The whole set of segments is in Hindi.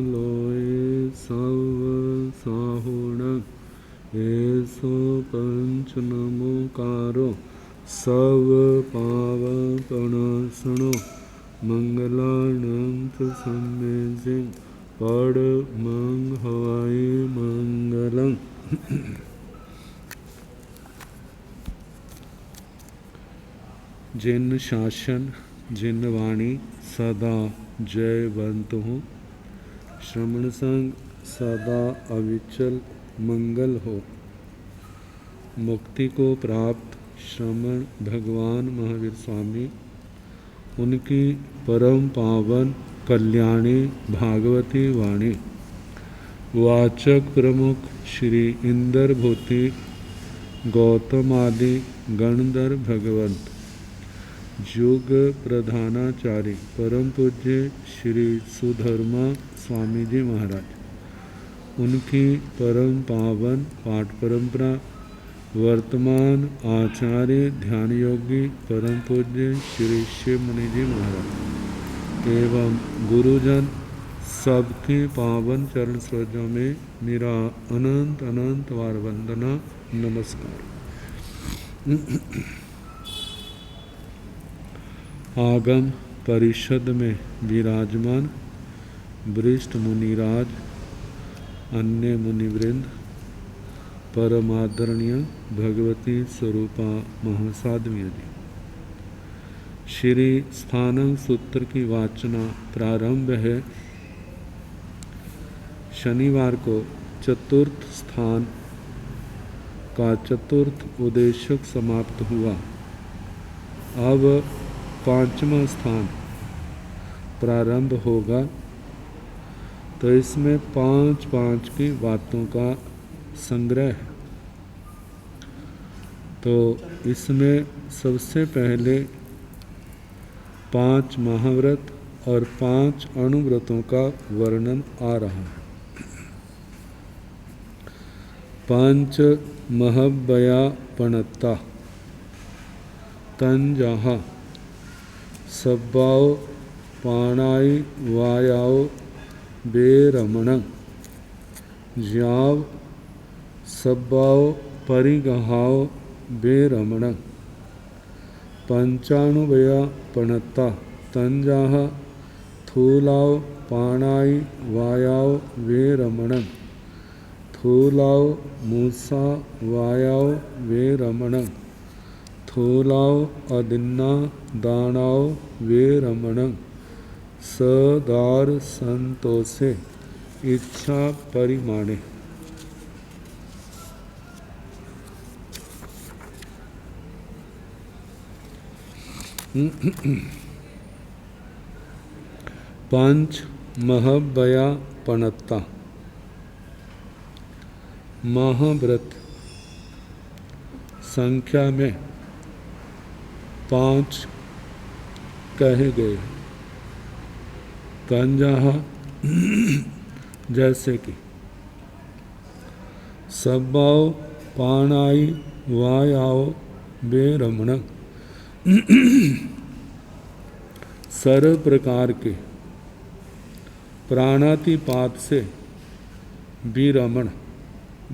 लोए सव साहुण ऐसो पंच नमोकारो सव पावपणसणो मंगलानंत सम्मेजिं पड़ मंग हवाई मंगलम। जिन शासन जिन वाणी सदा जयवंत हो, श्रवण संग सदा अविचल मंगल हो। मुक्ति को प्राप्त श्रमण भगवान महावीर स्वामी, उनकी परम पावन कल्याणी भागवती वाणी, वाचक प्रमुख श्री इंदर भूति गौतम आदि गणधर भगवंत, युग प्रधानाचार्य परम पूज्य श्री सुधर्मा स्वामी जी महाराज, उनकी परम पावन पाठ परंपरा, वर्तमान आचार्य ध्यान योगी परम पूज्य श्री शिव मुनि जी महाराज एवं गुरुजन सबके पावन चरण सरोजों में मेरा अनंत अनंत वार वंदना नमस्कार। आगम परिषद में विराजमान वरिष्ठ मुनिराज, अन्य मुनिवृंद, परमादरणीय भगवती स्वरूपा महासाध्वी जी, श्री स्थानं सूत्र की वाचना प्रारंभ है। शनिवार को चतुर्थ स्थान का चतुर्थ उद्देश्यक समाप्त हुआ। अब पांचवा स्थान प्रारंभ होगा, तो इसमें पांच पांच की बातों का संग्रह है। तो इसमें सबसे पहले 5 महाव्रत और 5 अणुव्रतों का वर्णन आ रहा है। पंच महबया पणत्ता तंजाहा सब्बाओ पाणाई वायाओ बेरमण ज्याव सब्बाओ परिगहाओ बेरमण पंचाणुवया पणत्ता तंजाहा थूलाओ पाणाई वायाओ वेरमण थूलाओ मूसा वायाओ वेरमण थूलाओ अदिन्ना दानाओ वेरमण सदार संतोषे इच्छा परिमाणे। पंच महबया पणत्ता महाव्रत संख्या में 5 कहे गए। तंजाहा जैसे कि सब्बाओ पाणाई वायाओ बेरमण सर्व प्रकार के प्राणातिपात से विरमण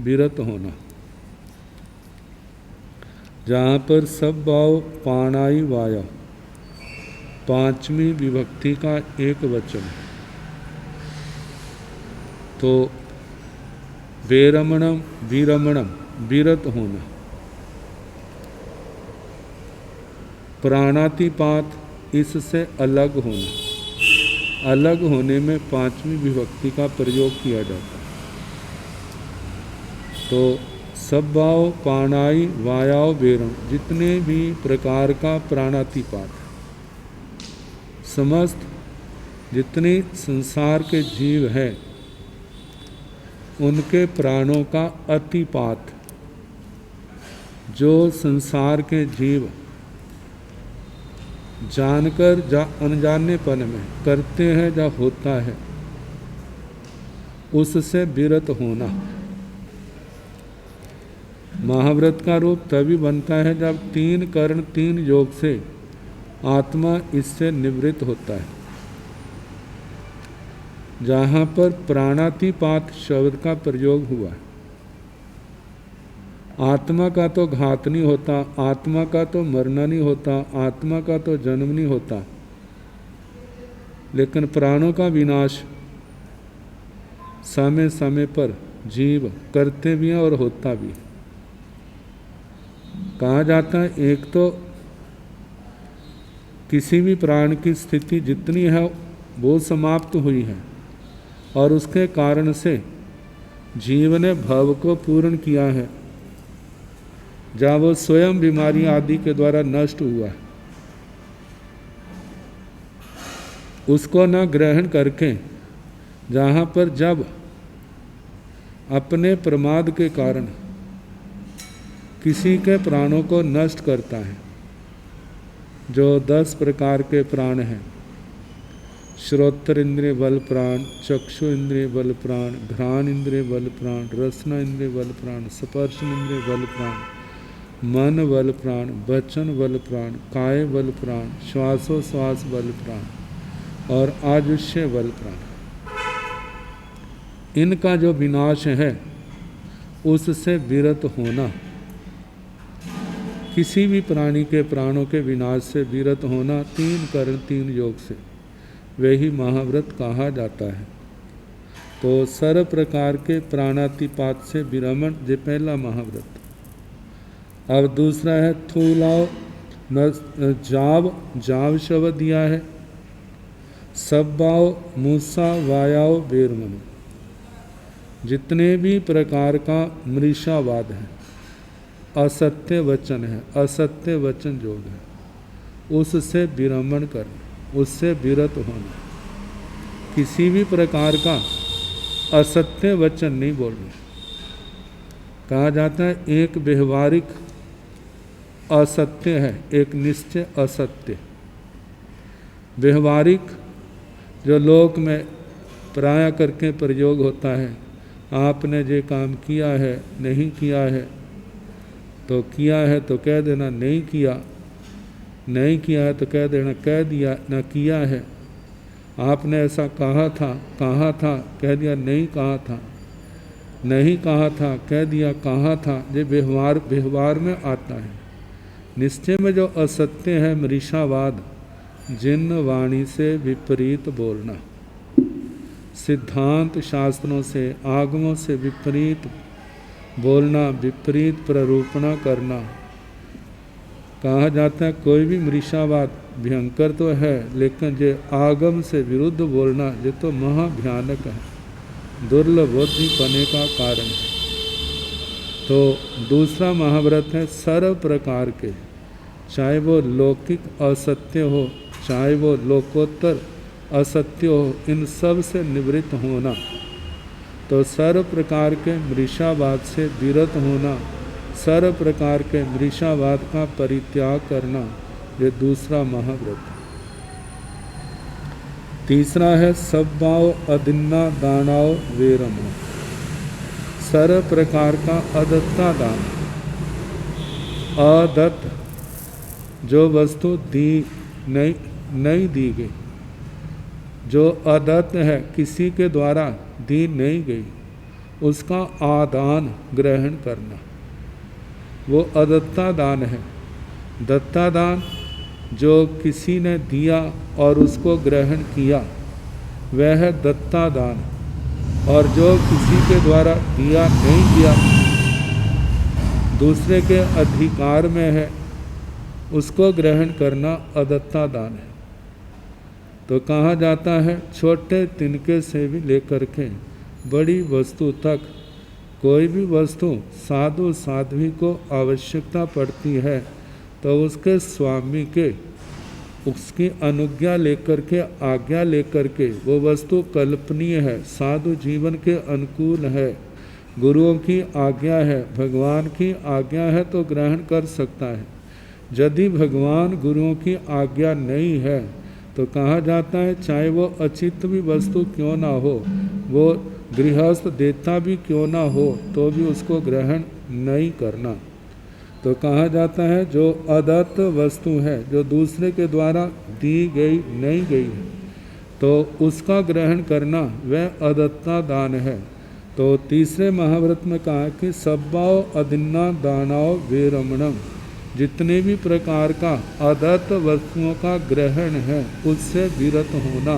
विरत होना। जहाँ पर सब्बाओ पाणाई वाया 5वीं विभक्ति का एक वचन, तो वेरमणम विरमणम विरत होना। प्राणातिपात इससे अलग होना। अलग होने में 5वीं विभक्ति का प्रयोग किया जाता है। तो सब्बाओ पाणाई वायाओ वेरम जितने भी प्रकार का प्राणातिपात, समस्त जितने संसार के जीव हैं उनके प्राणों का अतिपात, जो संसार के जीव जानकर या अनजानेपन में करते हैं या होता है, उससे विरत होना। महाव्रत का रूप तभी बनता है जब 3 कर्ण 3 योग से आत्मा इससे निवृत्त होता है। जहाँ पर प्राणातिपात शब्द का प्रयोग हुआ है। आत्मा का तो घात नहीं होता, आत्मा का तो मरना नहीं होता, आत्मा का तो जन्म नहीं होता, लेकिन प्राणों का विनाश समय समय पर जीव करते भी हैं और होता भी है। कहा जाता है एक तो किसी भी प्राण की स्थिति जितनी है वो समाप्त हुई है और उसके कारण से जीव ने भव को पूर्ण किया है, जहाँ वो स्वयं बीमारी आदि के द्वारा नष्ट हुआ है, उसको न ग्रहण करके जहाँ पर जब अपने प्रमाद के कारण किसी के प्राणों को नष्ट करता है, जो 10 प्रकार के प्राण हैं, श्रोत्र इंद्रिय बल प्राण, चक्षु इंद्रिय बल प्राण, घ्राण इंद्रिय बल प्राण, रसना इंद्रिय बल प्राण, स्पर्श इंद्रिय बल प्राण, मन बल प्राण, वचन बल प्राण, काय बल प्राण, श्वासोश्वास बल प्राण और आयुष्य बल प्राण। इनका जो विनाश है उससे विरत होना, किसी भी प्राणी के प्राणों के विनाश से विरत होना 3 करण 3 योग से, वही महाव्रत कहा जाता है। तो सर्व प्रकार के प्राणातिपात से विरमण, ये पहला महाव्रत। अब दूसरा है थूलाओ जाव शब्द दिया है, सब्बाओ मूसा वायाओ वेरमणु, जितने भी प्रकार का मृषावाद है, असत्य वचन है, असत्य वचन योग है, उससे विरमण करना, उससे विरत होना, किसी भी प्रकार का असत्य वचन नहीं बोलना। कहा जाता है एक व्यवहारिक असत्य है, एक निश्चय असत्य। व्यवहारिक जो लोक में प्राय करके प्रयोग होता है, आपने जो काम किया है नहीं किया है, तो किया है तो कह देना नहीं किया, नहीं किया है तो कह देना कह दिया न किया है, आपने ऐसा कहा था कह दिया नहीं कहा था, नहीं कहा था कह दिया कहा था, ये व्यवहार में आता है। निश्चय में जो असत्य है मृषावाद, जिन्न वाणी से विपरीत बोलना, सिद्धांत शास्त्रों से आगमों से विपरीत बोलना, विपरीत प्ररूपणा करना। कहा जाता है कोई भी मृषावाद भयंकर तो है, लेकिन जो आगम से विरुद्ध बोलना ये तो महाभयानक है, दुर्लभ बुद्धि पने का कारण है। तो दूसरा महाव्रत है सर्व प्रकार के, चाहे वो लौकिक असत्य हो, चाहे वो लोकोत्तर असत्य हो, इन सब से निवृत्त होना। तो सर्व प्रकार के मृषावाद से विरत होना, सर्व प्रकार के मृषावाद का परित्याग करना, ये दूसरा महाव्रत। तीसरा है सब्बाओ अदिन्ना दानाओ वेरमो, सर्व प्रकार का अदत्ता दान। अदत्त जो वस्तु दी नहीं दी गई, जो अदत्त है किसी के द्वारा दी नहीं गई, उसका आदान ग्रहण करना, वो अदत्ता दान है। दत्ता दान जो किसी ने दिया और उसको ग्रहण किया, वह है दत्ता दान। और जो किसी के द्वारा दिया नहीं गया, दूसरे के अधिकार में है, उसको ग्रहण करना अदत्ता दान है। तो कहा जाता है छोटे तिनके से भी लेकर के बड़ी वस्तु तक, कोई भी वस्तु साधु साध्वी को आवश्यकता पड़ती है तो उसके स्वामी के उसकी अनुज्ञा लेकर के, आज्ञा लेकर के वो वस्तु कल्पनीय है, साधु जीवन के अनुकूल है, गुरुओं की आज्ञा है, भगवान की आज्ञा है तो ग्रहण कर सकता है। यदि भगवान गुरुओं की आज्ञा नहीं है तो कहा जाता है चाहे वो अचित भी वस्तु क्यों ना हो, वो गृहस्थ देता भी क्यों ना हो, तो भी उसको ग्रहण नहीं करना। तो कहा जाता है जो अदत्त वस्तु है, जो दूसरे के द्वारा दी गई नहीं गई है, तो उसका ग्रहण करना वह अदत्ता दान है। तो तीसरे महाव्रत में कहा कि सब्बाओ अदिन्ना दानाओ वेरमणम, जितने भी प्रकार का अदत्त वस्तुओं का ग्रहण है उससे विरत होना,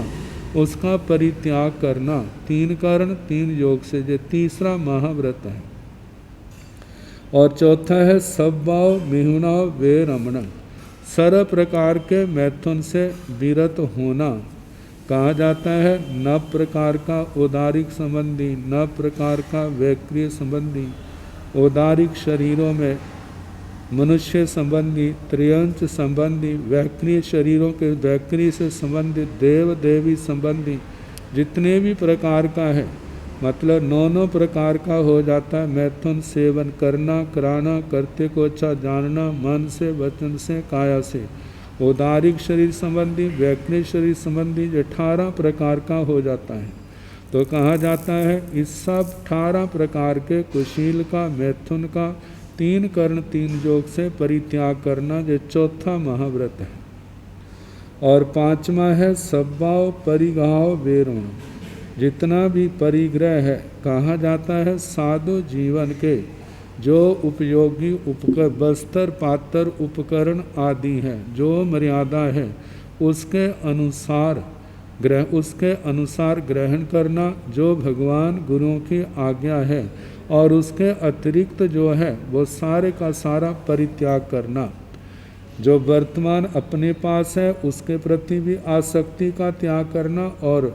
उसका परित्याग करना, 3 कर्ण 3 योग से, ये तीसरा महाव्रत है। और चौथा है सब्बाओ मिहुनाओ वेरमणम, सर्व प्रकार के मैथुन से विरत होना। कहा जाता है न प्रकार का उदारिक संबंधी, न प्रकार का वैक्रिय संबंधी। उदारिक शरीरों में मनुष्य संबंधी, त्रियंच संबंधी, वैक्रिय शरीरों के वैक्रिय से संबंधित, देव देवी संबंधी, जितने भी प्रकार का है, मतलब 9 प्रकार का हो जाता है मैथुन। सेवन करना, कराना, करते को अच्छा जानना, मन से, वचन से, काया से। उदारिक शरीर संबंधी, वैक्रिय शरीर संबंधी 18 प्रकार का हो जाता है। तो कहा जाता है इस सब 18 प्रकार के कुशील का, मैथुन का 3 कर्ण 3 योग से परित्याग करना, ये चौथा महाव्रत है। और 5वां है सब्बाओ परिगाओ वेरोण, जितना भी परिग्रह है, कहा जाता है साधु जीवन के जो उपयोगी उपकर बस्तर पात्र उपकरण आदि हैं, जो मर्यादा है उसके अनुसार ग्रहण करना, जो भगवान गुरुओं की आज्ञा है, और उसके अतिरिक्त जो है वो सारे का सारा परित्याग करना। जो वर्तमान अपने पास है उसके प्रति भी आसक्ति का त्याग करना, और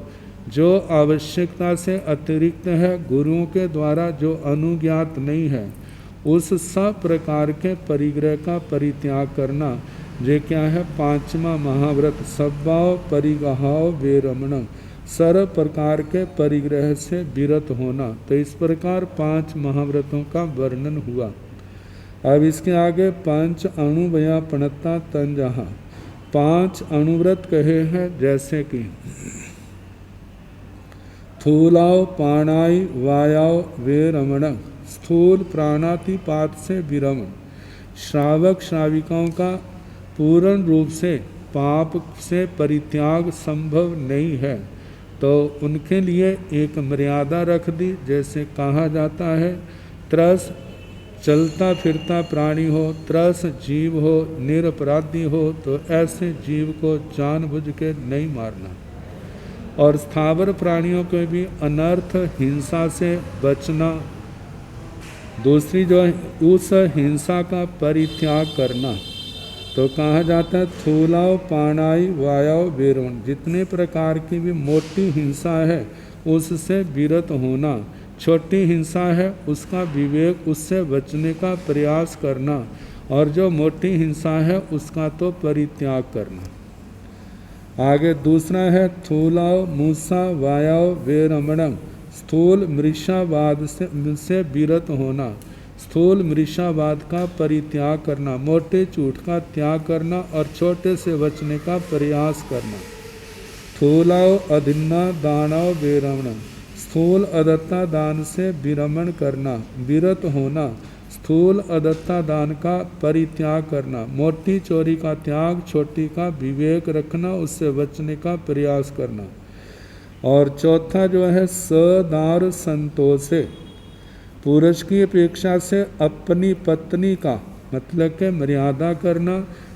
जो आवश्यकता से अतिरिक्त है, गुरुओं के द्वारा जो अनुज्ञात नहीं है, उस सब प्रकार के परिग्रह का परित्याग करना। ये क्या है? 5वां महाव्रत सब्बाओ परिगहाओ वेरमण, सर्व प्रकार के परिग्रह से विरत होना। तो इस प्रकार 5 महाव्रतों का वर्णन हुआ। अब इसके आगे 5 अणुवया पणता तंजहा, 5 अणुव्रत कहे हैं, जैसे कि स्थूलाओ पाणाई वायाओ वेरमण, स्थूल प्राणातिपात से विरमण। श्रावक श्राविकाओं का पूर्ण रूप से पाप से परित्याग संभव नहीं है, तो उनके लिए एक मर्यादा रख दी। जैसे कहा जाता है त्रस चलता फिरता प्राणी हो, त्रस जीव हो, निरपराधी हो, तो ऐसे जीव को जानबूझ के नहीं मारना। और स्थावर प्राणियों को भी अनर्थ हिंसा से बचना। दूसरी जो है उस हिंसा का परित्याग करना। तो कहा जाता है थूलाओ पाणाई वायाओ वेरवण, जितने प्रकार की भी मोटी हिंसा है उससे विरत होना। छोटी हिंसा है उसका विवेक, उससे बचने का प्रयास करना, और जो मोटी हिंसा है उसका तो परित्याग करना। आगे दूसरा है थूलाओ मूसा वायाओ वेरमणम, स्थूल मृषावाद से विरत होना। स्थूल मृषावाद का परित्याग करना, मोटे झूठ का त्याग करना और छोटे से बचने का प्रयास करना। स्थूलाओ अधिन्ना दानाओ विरमण, स्थूल अदत्ता दान से विरमण करना, विरत होना। स्थूल अदत्ता दान का परित्याग करना, मोटी चोरी का त्याग, छोटी का विवेक रखना, उससे बचने का प्रयास करना। और चौथा जो है सदार संतोषे, पुरुष की अपेक्षा से अपनी पत्नी का मतलब के मर्यादा करना,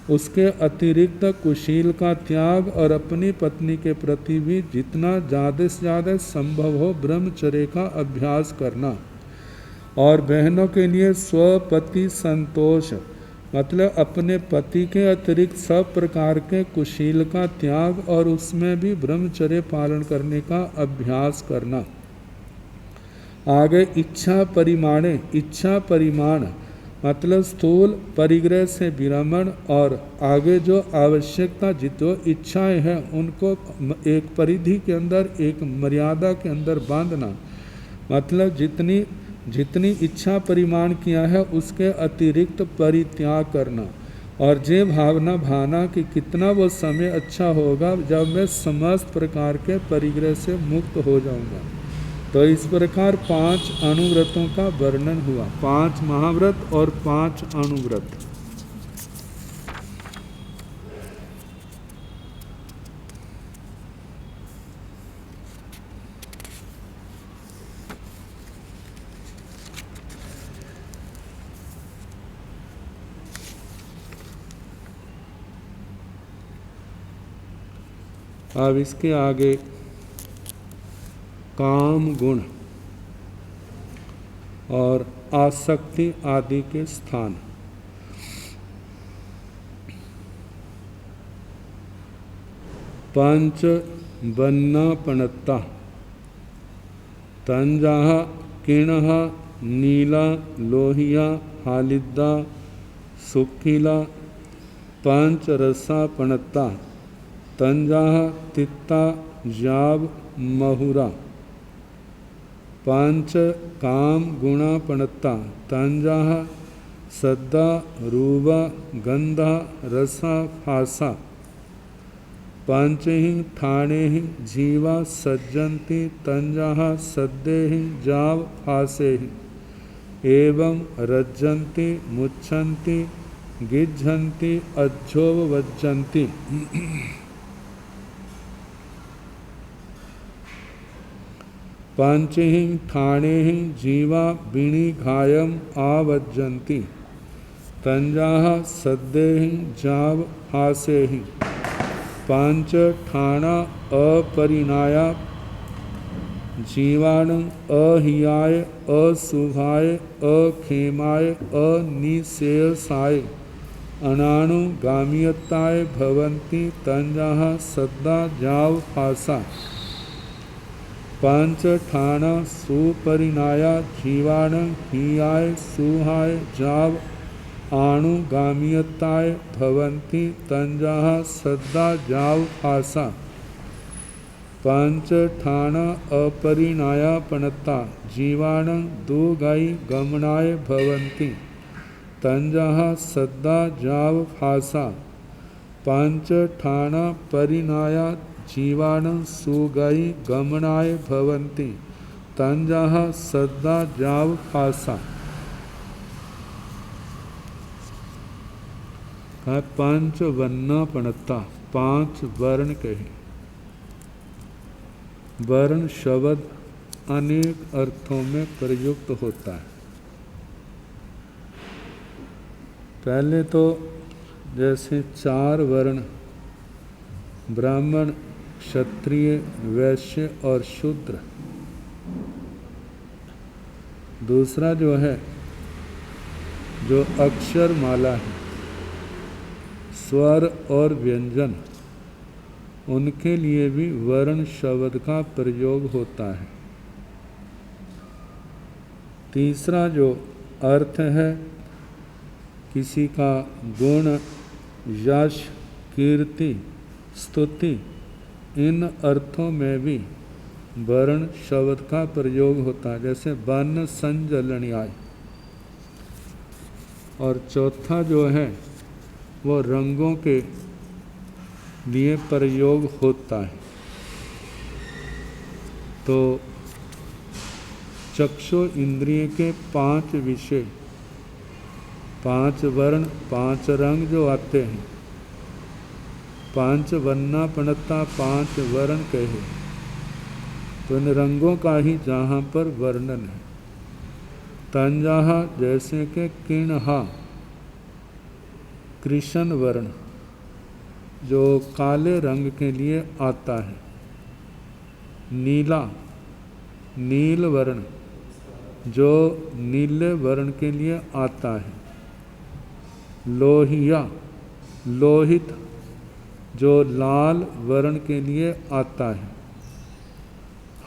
उसके अतिरिक्त कुशील का त्याग, और अपनी पत्नी के प्रति भी जितना ज़्यादा से ज़्यादा संभव हो ब्रह्मचर्य का अभ्यास करना। और बहनों के लिए स्वपति संतोष, मतलब अपने पति के अतिरिक्त सब प्रकार के कुशील का त्याग और उसमें भी ब्रह्मचर्य पालन करने का अभ्यास करना। आगे इच्छा परिमाणे, इच्छा परिमाण मतलब स्थूल परिग्रह से विरमण, और आगे जो आवश्यकता जितो इच्छाएं हैं उनको एक परिधि के अंदर, एक मर्यादा के अंदर बांधना। मतलब जितनी इच्छा परिमाण किया है उसके अतिरिक्त परित्याग करना। और जे भावना भाना कि कितना वो समय अच्छा होगा जब मैं समस्त प्रकार के परिग्रह से मुक्त हो जाऊंगा। तो इस प्रकार 5 अणुव्रतों का वर्णन हुआ, 5 महाव्रत और 5 अणुव्रत। अब इसके आगे काम गुण और आसक्ति आदि के स्थान। पंच बन्नापणता तंजाह किणः नीला लोहिया हालिदा सुखीला। पंच रसापणता तंजाह तित्ता जाब महुरा। पंच काम गुणापणता तंजाह सद्दा रूबा गंधा रसा फासा। पंचहि ठाणेहि जीवा सज्जन्ति तंजाह सद्देहि जाव फासेहि। एवं रज्जन्ति मुच्छन्ति गिज्झन्ति अज्जोवज्जन्ति। पंचहि ठाणेहि जीवा बिणिघायम आवज्जन्ति तंजाह सद्देहि जाव फासेहि। पंच ठाणा अपरिणाया जीवाण अहियाय अशुभाय अखेमाय अनिशेषाय अनानुगामियताय भवन्ति तंजाह सद्दा जाव फासा। पंच ठाणा सुपरिणाया जीवाण हियाय सुहाय जाव आनुगामियताय भवन्ति तंजाह सद्दा जाव फासा। पंच ठाणा अपरिणायापणता जीवाण दुगाई गमनाय भवन्ति तंजाह सद्दा जाव फासा। पंच ठाणा परिणाया जीवाण सुगाई गमनाय भवन्ति तंजाह सद्दा जाव फासा। पंच वर्णापणता पांच वर्ण कहे। वर्ण शब्द अनेक अर्थों में प्रयुक्त होता है। पहले तो जैसे चार वर्ण ब्राह्मण क्षत्रिय वैश्य और शूद्र। दूसरा जो है जो अक्षर माला है स्वर और व्यंजन उनके लिए भी वर्ण शब्द का प्रयोग होता है। तीसरा जो अर्थ है किसी का गुण यश कीर्ति स्तुति इन अर्थों में भी वर्ण शब्द का प्रयोग होता है जैसे वर्ण संजलन्याय। और चौथा जो है वो रंगों के लिए प्रयोग होता है। तो चक्षु इंद्रिय के पांच विषय पांच वर्ण पांच रंग जो आते हैं पांच वर्णापणता पांच वर्ण कहे। तो इन रंगों का ही जहाँ पर वर्णन है। तंजाह जैसे कि किणहा कृष्ण वर्ण जो काले रंग के लिए आता है। नीला नील वर्ण जो नीले वर्ण के लिए आता है। लोहिया लोहित जो लाल वर्ण के लिए आता है।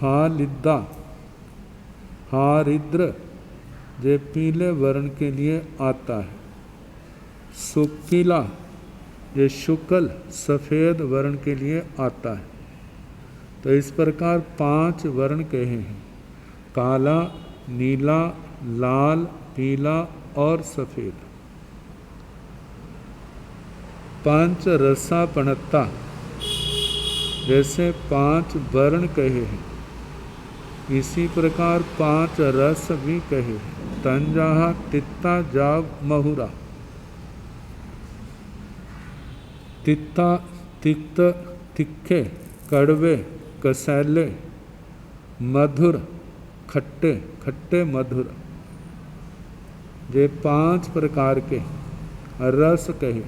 हालिदा हारिद्र जो पीले वर्ण के लिए आता है। सुकीला ये शुक्ल सफ़ेद वर्ण के लिए आता है। तो इस प्रकार पांच वर्ण कहे हैं काला नीला लाल पीला और सफ़ेद। पांच रसापणता जैसे पांच वर्ण कहे हैं इसी प्रकार पांच रस भी कहे हैं। तंजाह तित्ता जाव महुरा। तित्ता तिक्त तिखे कड़वे कसैले मधुर खट्टे खट्टे मधुर ये पांच प्रकार के रस कहे।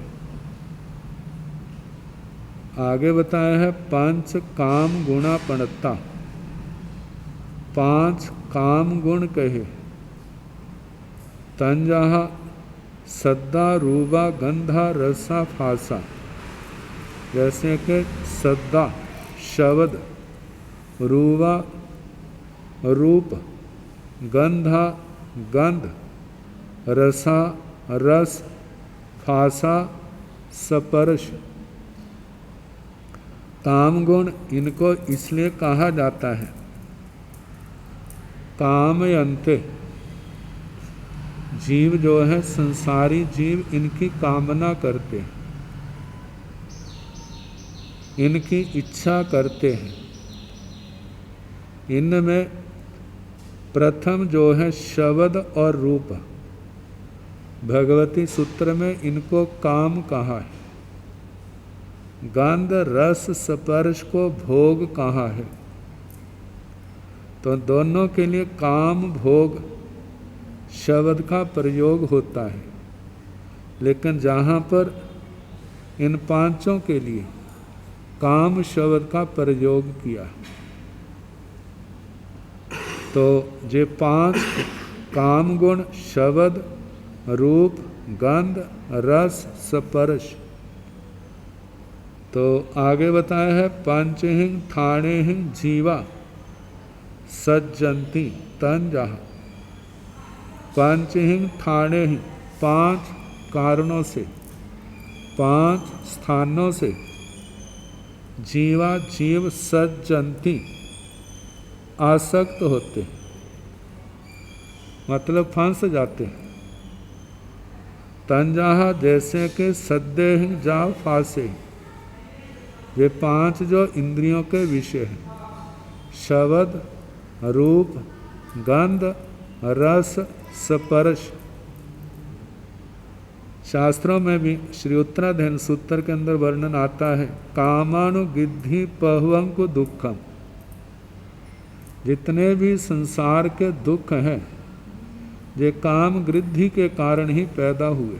आगे बताया है पंच काम गुणापणता, 5 काम गुण कहे। तंजहा सद्दा रूपा गंधा रसा फासा, जैसे कि सद्दा शब्द, रूपा रूप, गंधा गंध, रसा रस, फासा स्पर्श। काम गुण इनको इसलिए कहा जाता है, कामयन्ते, जीव जो है संसारी जीव इनकी कामना करते हैं, इनकी इच्छा करते हैं। इनमें प्रथम जो है शब्द और रूप, भगवती सूत्र में इनको काम कहा है। गंध रस स्पर्श को भोग कहा है। तो दोनों के लिए काम भोग शब्द का प्रयोग होता है, लेकिन जहाँ पर इन पांचों के लिए काम शब्द का प्रयोग किया, तो ये 5 काम गुण शब्द रूप गंध रस स्पर्श। तो आगे बताया है पंचहिंग ठाणेहिंग जीवा सज्जंती तंजहा। पंचहिंग ठाणेहिंग, 5 कारणों से, 5 स्थानों से जीवा जीव सज्जंती आसक्त होते, मतलब फंस जाते हैं। तंजहा जैसे कि सद्देहिंग जा फासे, ये 5 जो इंद्रियों के विषय हैं, शब्द रूप गंध रस स्पर्श। शास्त्रों में भी श्री उत्तराधीन सूत्र के अंदर वर्णन आता है, कामानुगिद्धि पहवंकु दुखम, जितने भी संसार के दुख हैं ये काम वृद्धि के कारण ही पैदा हुए।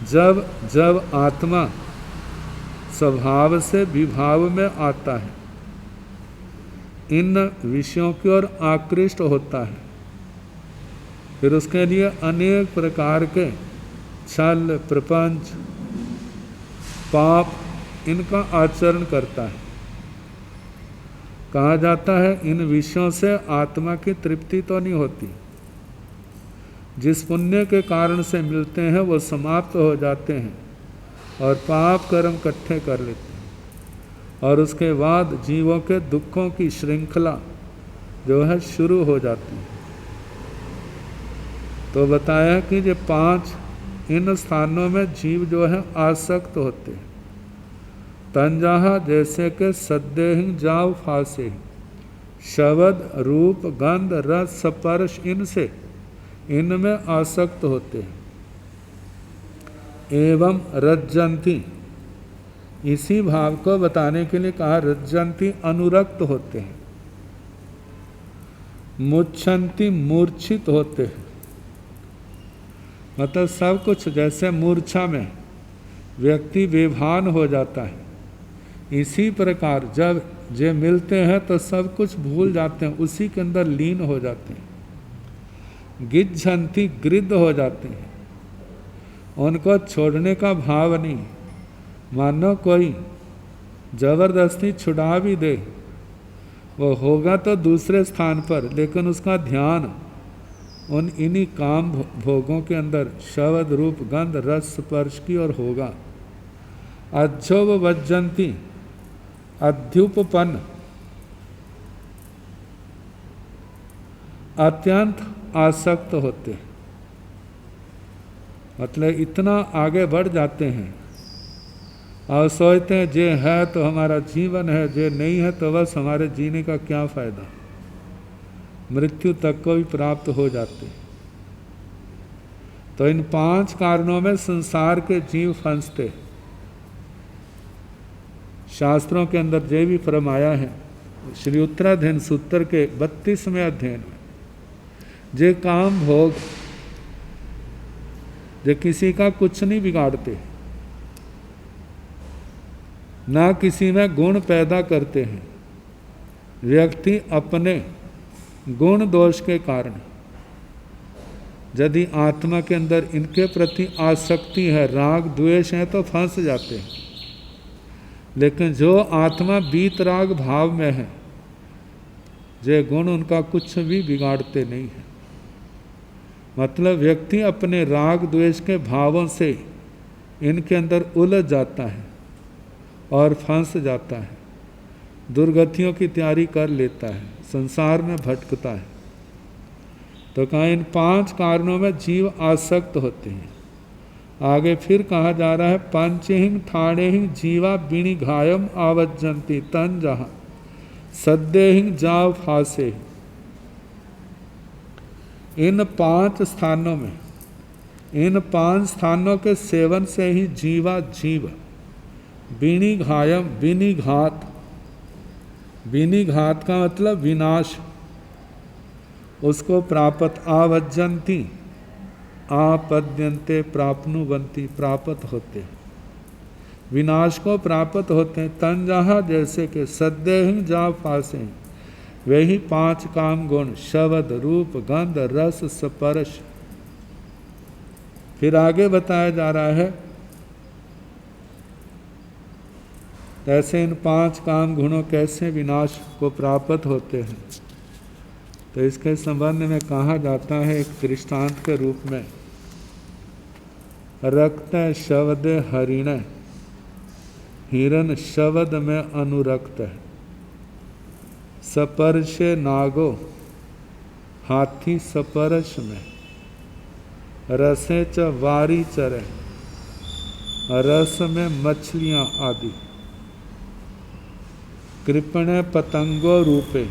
जब जब आत्मा स्वभाव से विभाव में आता है, इन विषयों की ओर आकृष्ट होता है, फिर उसके लिए अनेक प्रकार के छल प्रपंच पाप इनका आचरण करता है। कहा जाता है इन विषयों से आत्मा की तृप्ति तो नहीं होती, जिस पुण्य के कारण से मिलते हैं वो समाप्त हो जाते हैं और पाप कर्म इकट्ठे कर लेते हैं, और उसके बाद जीवों के दुखों की श्रृंखला जो है शुरू हो जाती है। तो बताया कि ये 5 इन स्थानों में जीव जो है आसक्त होते हैं। तंजहा जैसे कि सद्देहिंग जाव फासे, शब्द रूप गंध रस स्पर्श इनसे इनमें आसक्त होते हैं। एवं रज्जंती, इसी भाव को बताने के लिए कहा रज्जंती अनुरक्त होते हैं। मुच्छन्ति मूर्छित होते हैं, मतलब सब कुछ जैसे मूर्छा में व्यक्ति बेभान हो जाता है, इसी प्रकार जब ये मिलते हैं तो सब कुछ भूल जाते हैं, उसी के अंदर लीन हो जाते हैं। गिज्झन्ति गृद्ध हो जाते हैं, उनको छोड़ने का भाव नहीं। मानो कोई जबरदस्ती छुड़ा भी दे, वो होगा तो दूसरे स्थान पर, लेकिन उसका ध्यान उन इन्हीं काम भोगों के अंदर शब्द रूप गंध रस स्पर्श की ओर होगा। अज्जोव वज्जंती, अध्युपपन्न, अत्यंत आसक्त होते, मतलब इतना आगे बढ़ जाते हैं और सोचते हैं जे है तो हमारा जीवन है, जे नहीं है तो बस हमारे जीने का क्या फायदा, मृत्यु तक को भी प्राप्त हो जाते। तो इन 5 कारणों में संसार के जीव फंसते। शास्त्रों के अंदर ये भी फरमाया है श्री उत्तराधीन सूत्र के 32वें अध्याय में, जे काम भोग जे किसी का कुछ नहीं बिगाड़ते, ना किसी में गुण पैदा करते हैं। व्यक्ति अपने गुण दोष के कारण यदि आत्मा के अंदर इनके प्रति आसक्ति है, राग द्वेष है, तो फंस जाते हैं। लेकिन जो आत्मा बीत राग भाव में है, ये गुण उनका कुछ भी बिगाड़ते नहीं है। मतलब व्यक्ति अपने राग द्वेष के भावों से इनके अंदर उलझ जाता है और फंस जाता है, दुर्गतियों की तैयारी कर लेता है, संसार में भटकता है। तो कहा इन 5 कारणों में जीव आसक्त होते हैं। आगे फिर कहा जा रहा है, पंचहिंग ठाणेहिंग जीवा बिणी घायम आवज्जंती तन जहाँ सद्देहिंग जाव फासे। इन 5 स्थानों में, इन 5 स्थानों के सेवन से ही जीवा जीव बिणी घायम, बिनी घात, बिनी घात का मतलब विनाश, उसको प्राप्त आवज्जंती आपद्यन्ते प्राप्नुवन्ति प्राप्त होते हैं, विनाश को प्राप्त होते हैं। तन जहाँ जैसे कि सद्देहिं जा फासे, वही 5 काम गुण शब्द रूप गंध रस स्पर्श। फिर आगे बताया जा रहा है ऐसे इन 5 काम गुणों कैसे विनाश को प्राप्त होते हैं। तो इसके संबंध में कहा जाता है एक दृष्टांत के रूप में, रक्त शब्द हरिण, हिरण शब्द में अनुरक्त है, स्पर्शे नागो, हाथी स्पर्श में, रसे च वारी चरे, रस में मछलियां आदि, कृपण पतंगो रूपे,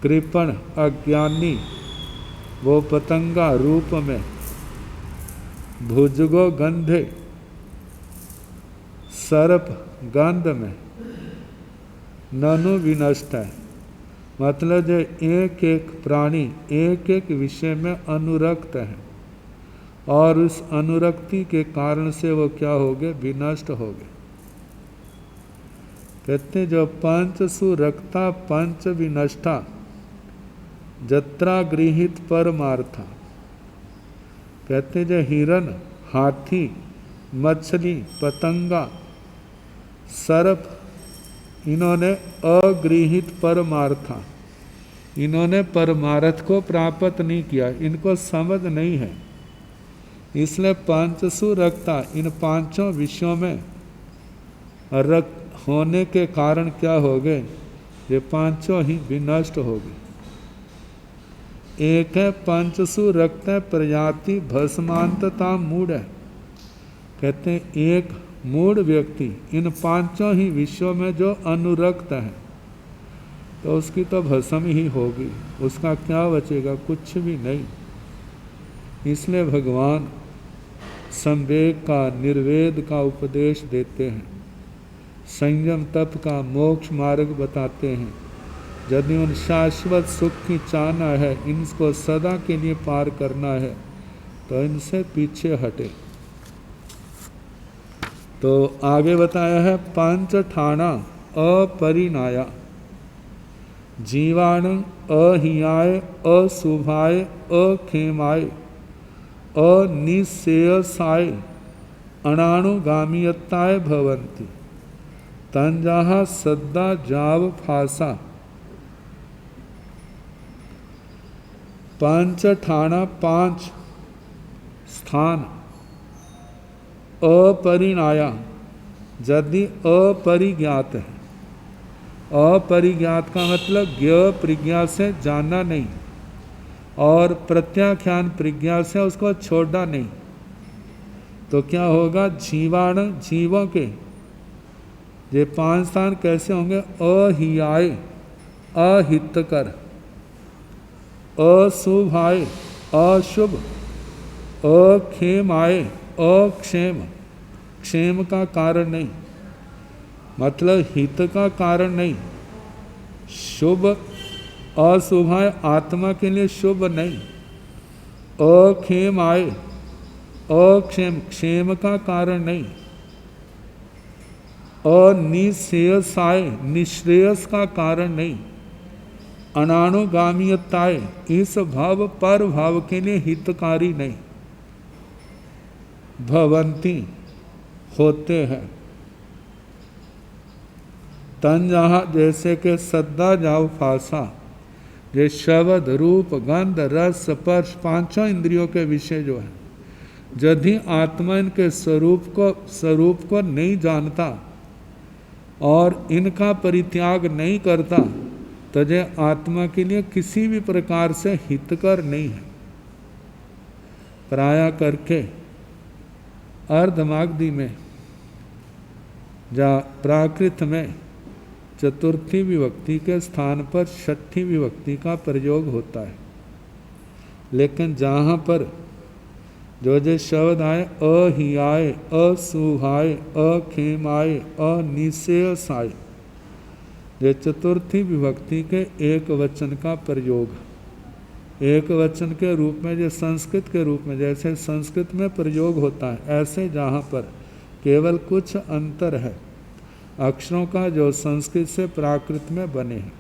कृपण अज्ञानी वो पतंगा रूप में, भुजगो गंधे सर्प गंध में, ननु विनष्ट है। मतलब जो एक एक प्राणी एक एक विषय में अनुरक्त है और उस अनुरक्ति के कारण से वो क्या हो गए, विनष्ट हो गए। कहते जो पंचसु रक्ता पंच विनष्टा जत्रा गृहित परमार्था। कहते जो हिरण, हाथी, मछली, पतंगा, सर्प, इन्होंने अगृहित परमार्था, इन्होंने परमार्थ को प्राप्त नहीं किया, इनको समझ नहीं है। इसलिए पंचसु रक्ता, इन 5 विषयों में रक्त होने के कारण क्या हो गए, ये 5 ही विनष्ट हो गए। एक है पंचसु रक्त प्रजाति भस्मांतता मूढ़ है। कहते हैं एक मूढ़ व्यक्ति इन 5 ही विषयों में जो अनुरक्त है, तो उसकी तो भस्म ही होगी, उसका क्या बचेगा, कुछ भी नहीं। इसलिए भगवान संवेग का, निर्वेद का उपदेश देते हैं, संयम तप का मोक्ष मार्ग बताते हैं। यदि उन शाश्वत सुख की चाहना है, इनको सदा के लिए पार करना है, तो इनसे पीछे हटे। तो आगे बताया है, पंच ठाणा अपरिणाया जीवाण अहियाय अशुभाय अखेमाय अनिश्रेयसाय अणानुगामीयताय भवन्ति तंजाहा सद्दा जाव फासा। पंच ठाणा 5 स्थान अपरिणाया, यदि अपरिज्ञात है। अपरिज्ञात का मतलब ज्ञ प्रज्ञा से जानना नहीं और प्रत्याख्यान प्रज्ञा से उसको छोड़ना नहीं, तो क्या होगा, जीवाण जीवों के ये 5 स्थान कैसे होंगे, अहियाय अहितकर, अशुभाय अशुभ, अखेमाय अक्षेम, क्षेम का कारण नहीं, मतलब हित का कारण नहीं, शुभ अशुभाय आत्मा के लिए शुभ नहीं, अखेमाय अक्षेम, क्षेम का कारण नहीं, अनिश्रेयसाय, निश्रेयस का कारण नहीं, अनानुगामीयताए, इस भाव पर भाव के लिए हितकारी नहीं, भवंती होते हैं। तन जहाँ जैसे कि सद्दा जाओ फासा, ये शब्द रूप गंध रस स्पर्श पांचों इंद्रियों के विषय जो है, यदि आत्मा इनके स्वरूप को नहीं जानता और इनका परित्याग नहीं करता तो ये आत्मा के लिए किसी भी प्रकार से हितकर नहीं है। प्राय करके अर्धमागधी में या प्राकृत में चतुर्थी विभक्ति के स्थान पर छठी विभक्ति का प्रयोग होता है, लेकिन जहाँ पर जो शब्द आए अहियाय, असुहाय, अखेमाय, अनिश्रेयसाय, ये चतुर्थी विभक्ति के एक वचन का प्रयोग, एक वचन के रूप में, जो संस्कृत के रूप में जैसे संस्कृत में प्रयोग होता है, ऐसे जहाँ पर केवल कुछ अंतर है अक्षरों का जो संस्कृत से प्राकृत में बने हैं।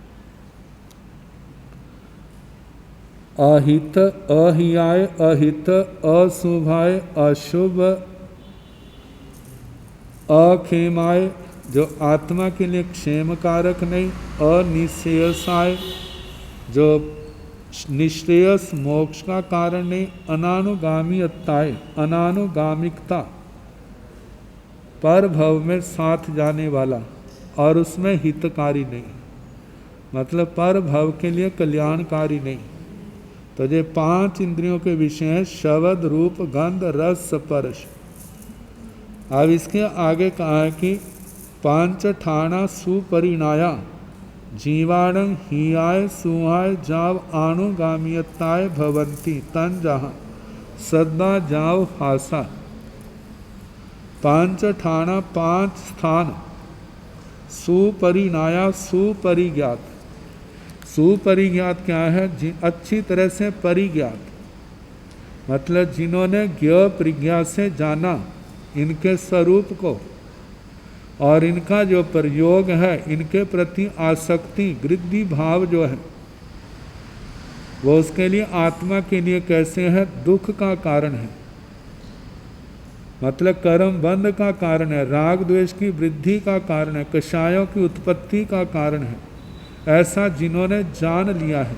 अहित, अहियाय, अहित, अशुभाय, अशुभ, अखेमाय, जो आत्मा के लिए क्षेम कारक नहीं, अनिश्रेयसाय, जो निश्रेयस मोक्ष का कारण नहीं, अनानुगामीयताए, अनानुगामिकता, पर भव में साथ जाने वाला और उसमें हितकारी नहीं, मतलब पर भव के लिए कल्याणकारी नहीं। तो ये पांच इंद्रियों के विषय हैं शब्द रूप गंध रस स्पर्श। अब इसके आगे कहा है कि पांच ठाणा सुपरिणाया जीवाण हियाय सुहाय जाव आनुगामीयताय भवंती तन जहाँ सदा जाव फासा। पांच ठाणा पांच स्थान, सुपरिणाया सुपरिज्ञात। सुपरिज्ञात क्या है? अच्छी तरह से परिज्ञात, मतलब जिन्होंने ज्ञ प्रज्ञा से जाना इनके स्वरूप को और इनका जो प्रयोग है, इनके प्रति आसक्ति वृद्धि भाव जो है वो उसके लिए आत्मा के लिए कैसे है? दुख का कारण है, मतलब कर्म बंध का कारण है, राग द्वेष की वृद्धि का कारण है, कषायों की उत्पत्ति का कारण है। ऐसा जिन्होंने जान लिया है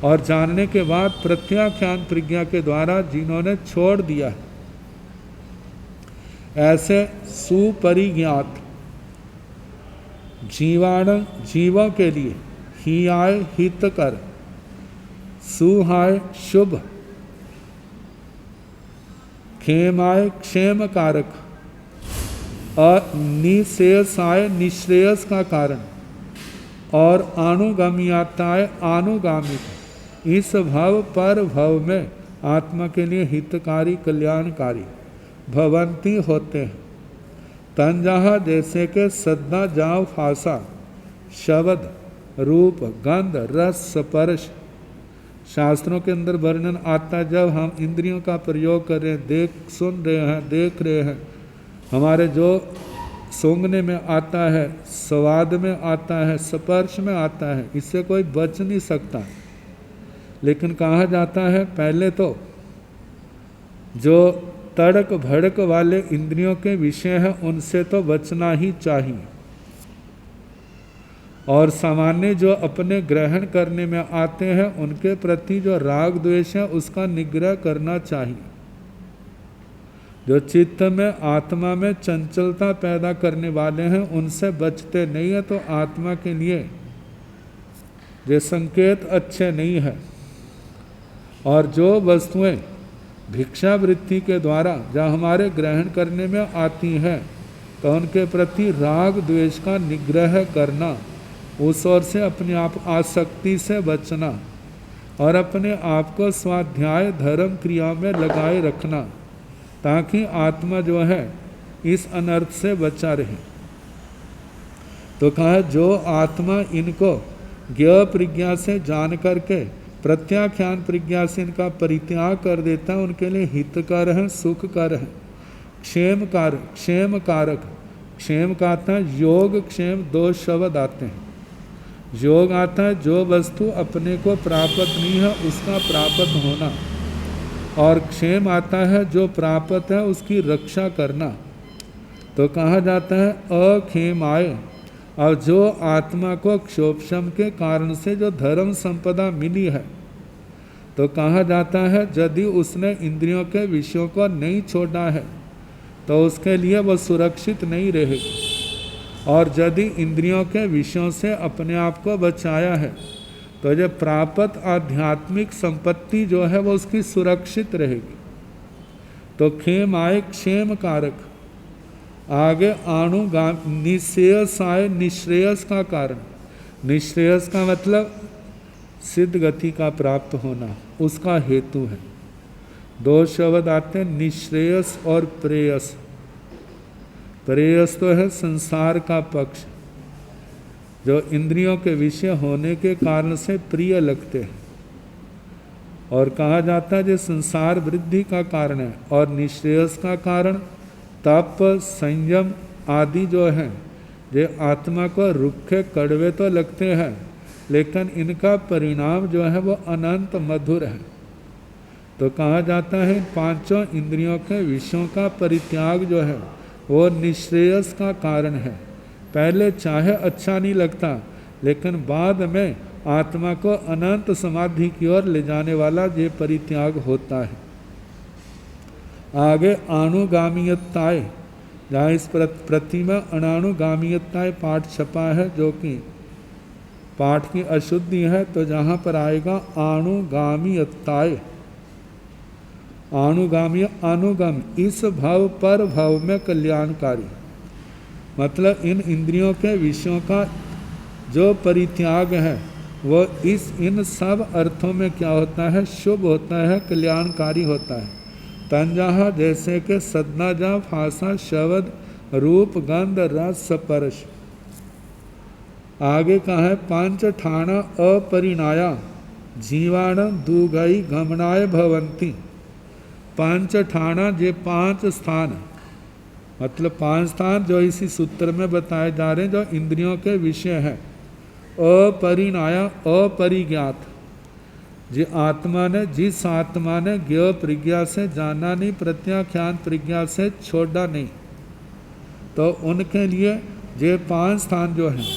और जानने के बाद प्रत्याख्यान प्रज्ञा के द्वारा जिन्होंने छोड़ दिया है, ऐसे सुपरिज्ञात जीवाण जीवों के लिए हियाय हितकर, सुहाय शुभ, खेमाय क्षेम कारक, अनिश्रेयसाय निश्रेयस का कारण और अनुगामीयताय आनुगामिक, इस भव पर भव में आत्मा के लिए हितकारी कल्याणकारी भवंती होते हैं। तंजहा जैसे के सद्दा जाव फासा, शब्द रूप गंध रस स्पर्श, शास्त्रों के अंदर वर्णन आता है जब हम इंद्रियों का प्रयोग कर रहे हैं, सुन रहे हैं, देख रहे हैं, हमारे जो सूंघने में आता है, स्वाद में आता है, स्पर्श में आता है, इससे कोई बच नहीं सकता। लेकिन कहा जाता है पहले तो जो तड़क भड़क वाले इंद्रियों के विषय हैं उनसे तो बचना ही चाहिए, और सामान्य जो अपने ग्रहण करने में आते हैं उनके प्रति जो राग द्वेष है उसका निग्रह करना चाहिए। जो चित्त में आत्मा में चंचलता पैदा करने वाले हैं उनसे बचते नहीं है, तो आत्मा के लिए ये संकेत अच्छे नहीं है। और जो वस्तुएं भिक्षावृत्ति के द्वारा जहाँ हमारे ग्रहण करने में आती हैं तो उनके प्रति राग द्वेष का निग्रह करना, उस ओर से अपने आप आसक्ति से बचना और अपने आप को स्वाध्याय धर्म क्रिया में लगाए रखना, ताकि आत्मा जो है इस अनर्थ से बचा रहे। तो कहा जो आत्मा इनको ज्ञ प्रज्ञा से जान करके प्रत्याख्यान प्रज्ञा से इनका परित्याग कर देता है, उनके लिए हितकर है, सुखकर है, क्षेम कारक, क्षेम का आता है योग क्षेम, दो शब्द आते हैं। योग आता है जो वस्तु अपने को प्राप्त नहीं है उसका प्राप्त होना, और क्षेम आता है जो प्राप्त है उसकी रक्षा करना। तो कहा जाता है अक्षेमाय, और जो आत्मा को क्षोभशम के कारण से जो धर्म संपदा मिली है, तो कहा जाता है यदि उसने इंद्रियों के विषयों को नहीं छोड़ा है तो उसके लिए वह सुरक्षित नहीं रहेगी, और यदि इंद्रियों के विषयों से अपने आप को बचाया है तो जो प्राप्त आध्यात्मिक संपत्ति जो है वो उसकी सुरक्षित रहेगी। तो क्षेम आए क्षेम कारक, आगे आनुगाम निश्रेयस आए निश्रेयस का कारण। निश्रेयस का मतलब सिद्ध गति का प्राप्त होना, उसका हेतु है। दो शब्द आते हैं निश्रेयस और प्रेयस। प्रेयस तो है संसार का पक्ष, जो इंद्रियों के विषय होने के कारण से प्रिय लगते हैं, और कहा जाता है जो संसार वृद्धि का कारण है। और निश्रेयस का कारण तप संयम आदि जो हैं, जो आत्मा को रुखे कड़वे तो लगते हैं लेकिन इनका परिणाम जो है वो अनंत मधुर है। तो कहा जाता है पांचों इंद्रियों के विषयों का परित्याग जो है वो निश्रेयस का कारण है। पहले चाहे अच्छा नहीं लगता, लेकिन बाद में आत्मा को अनंत समाधि की ओर ले जाने वाला ये परित्याग होता है। आगे अनुगामीयताएं, जहाँ इस प्रति में अनानुगामीयताएं पाठ छपा है जो कि पाठ की अशुद्धि है, तो जहाँ पर आएगा अनुगामीयताएं। अनुगामी अनुगम इस भव पर भव में कल्याणकारी, मतलब इन इंद्रियों के विषयों का जो परित्याग है वो इन सब अर्थों में क्या होता है, शुभ होता है, कल्याणकारी होता है। तंजहा जैसे कि सदनाजा फासा शब्द रूप गंध रस स्पर्श। आगे कहा है पंच ठाणा अपरिणाया जीवाण दुगई गमनाय भवंती। पंच ठाणा ये पांच स्थान, मतलब पांच स्थान जो इसी सूत्र में बताए जा रहे हैं, जो इंद्रियों के विषय हैं। अपरिणाया अपरिज्ञात, जिस आत्मा ने ज्ञ प्रज्ञा से जाना नहीं, प्रत्याख्यान प्रज्ञा से छोड़ा नहीं, तो उनके लिए ये पांच स्थान जो हैं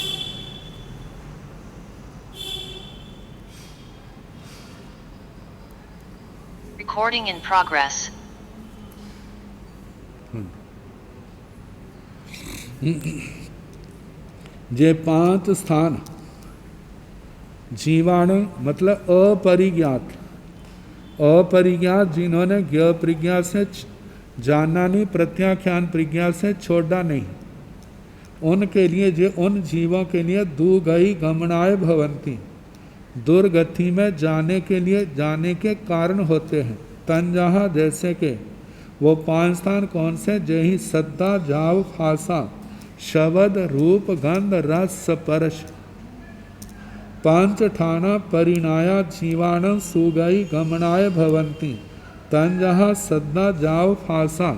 Recording in progress. ये पांच स्थान जीवाणु मतलब अपरिज्ञात, अपरिज्ञात जिन्होंने ज्ञ प्रज्ञा से जानना नहीं, प्रत्याख्यान प्रज्ञा से छोड़ा नहीं, उनके लिए जो उन जीवों के लिए दुगई गमनाय भवंती, दुर्गति में जाने के लिए जाने के कारण होते हैं। तंजहा जैसे के वो पांच स्थान कौन से, जही सद्दा जाव फासा शब्द रूप गंध रस स्पर्श। पंच ठाना परिणाया जीवाणु सुगई गमनाय भवंती। तंजहा सद्दा जाव फासा,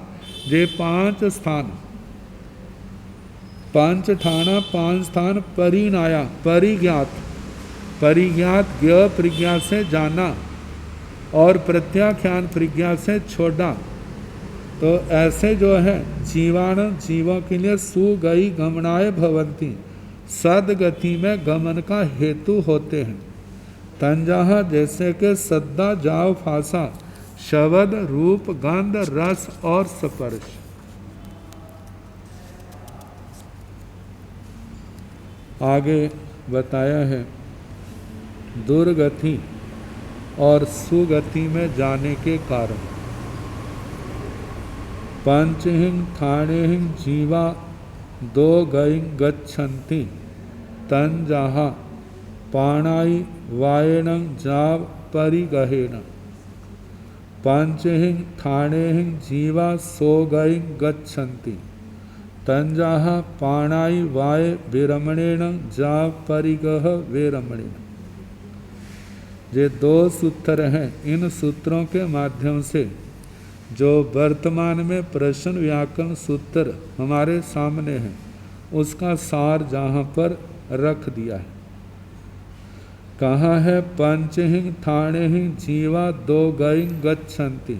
ये पांच स्थान, पंच ठाना पांच स्थान, परिणाया परिज्ञात, परिज्ञात ज्ञ प्रज्ञा से जाना और प्रत्याख्यान प्रज्ञा से छोड़ा, तो ऐसे जो है जीवाणु जीवों के लिए सुगई गमनाय भवंती, सदगति में गमन का हेतु होते हैं। तंजहा जैसे कि सद्दा जाव फासा शब्द रूप गंध रस और स्पर्श। आगे बताया है दुर्गति और सुगति में जाने के कारण। पंचहिंग थाणेहिंग जीवा दो गई गच्छन्ति। तंजहा पाणाई वायेन जाव परिगहेन। पंचहिंग थाणेहिंग जीवा सो गई गच्छन्ति। तंजहा पाणाई वाय विरमणेन जाव परिगह विरमणेन। ये दो सूत्र हैं, इन सूत्रों के माध्यम से जो वर्तमान में प्रश्न व्याकरण सूत्र हमारे सामने है उसका सार जहाँ पर रख दिया है। कहा है पंचहिंग थाणेहिंग जीवा दो गई गच्छन्ति।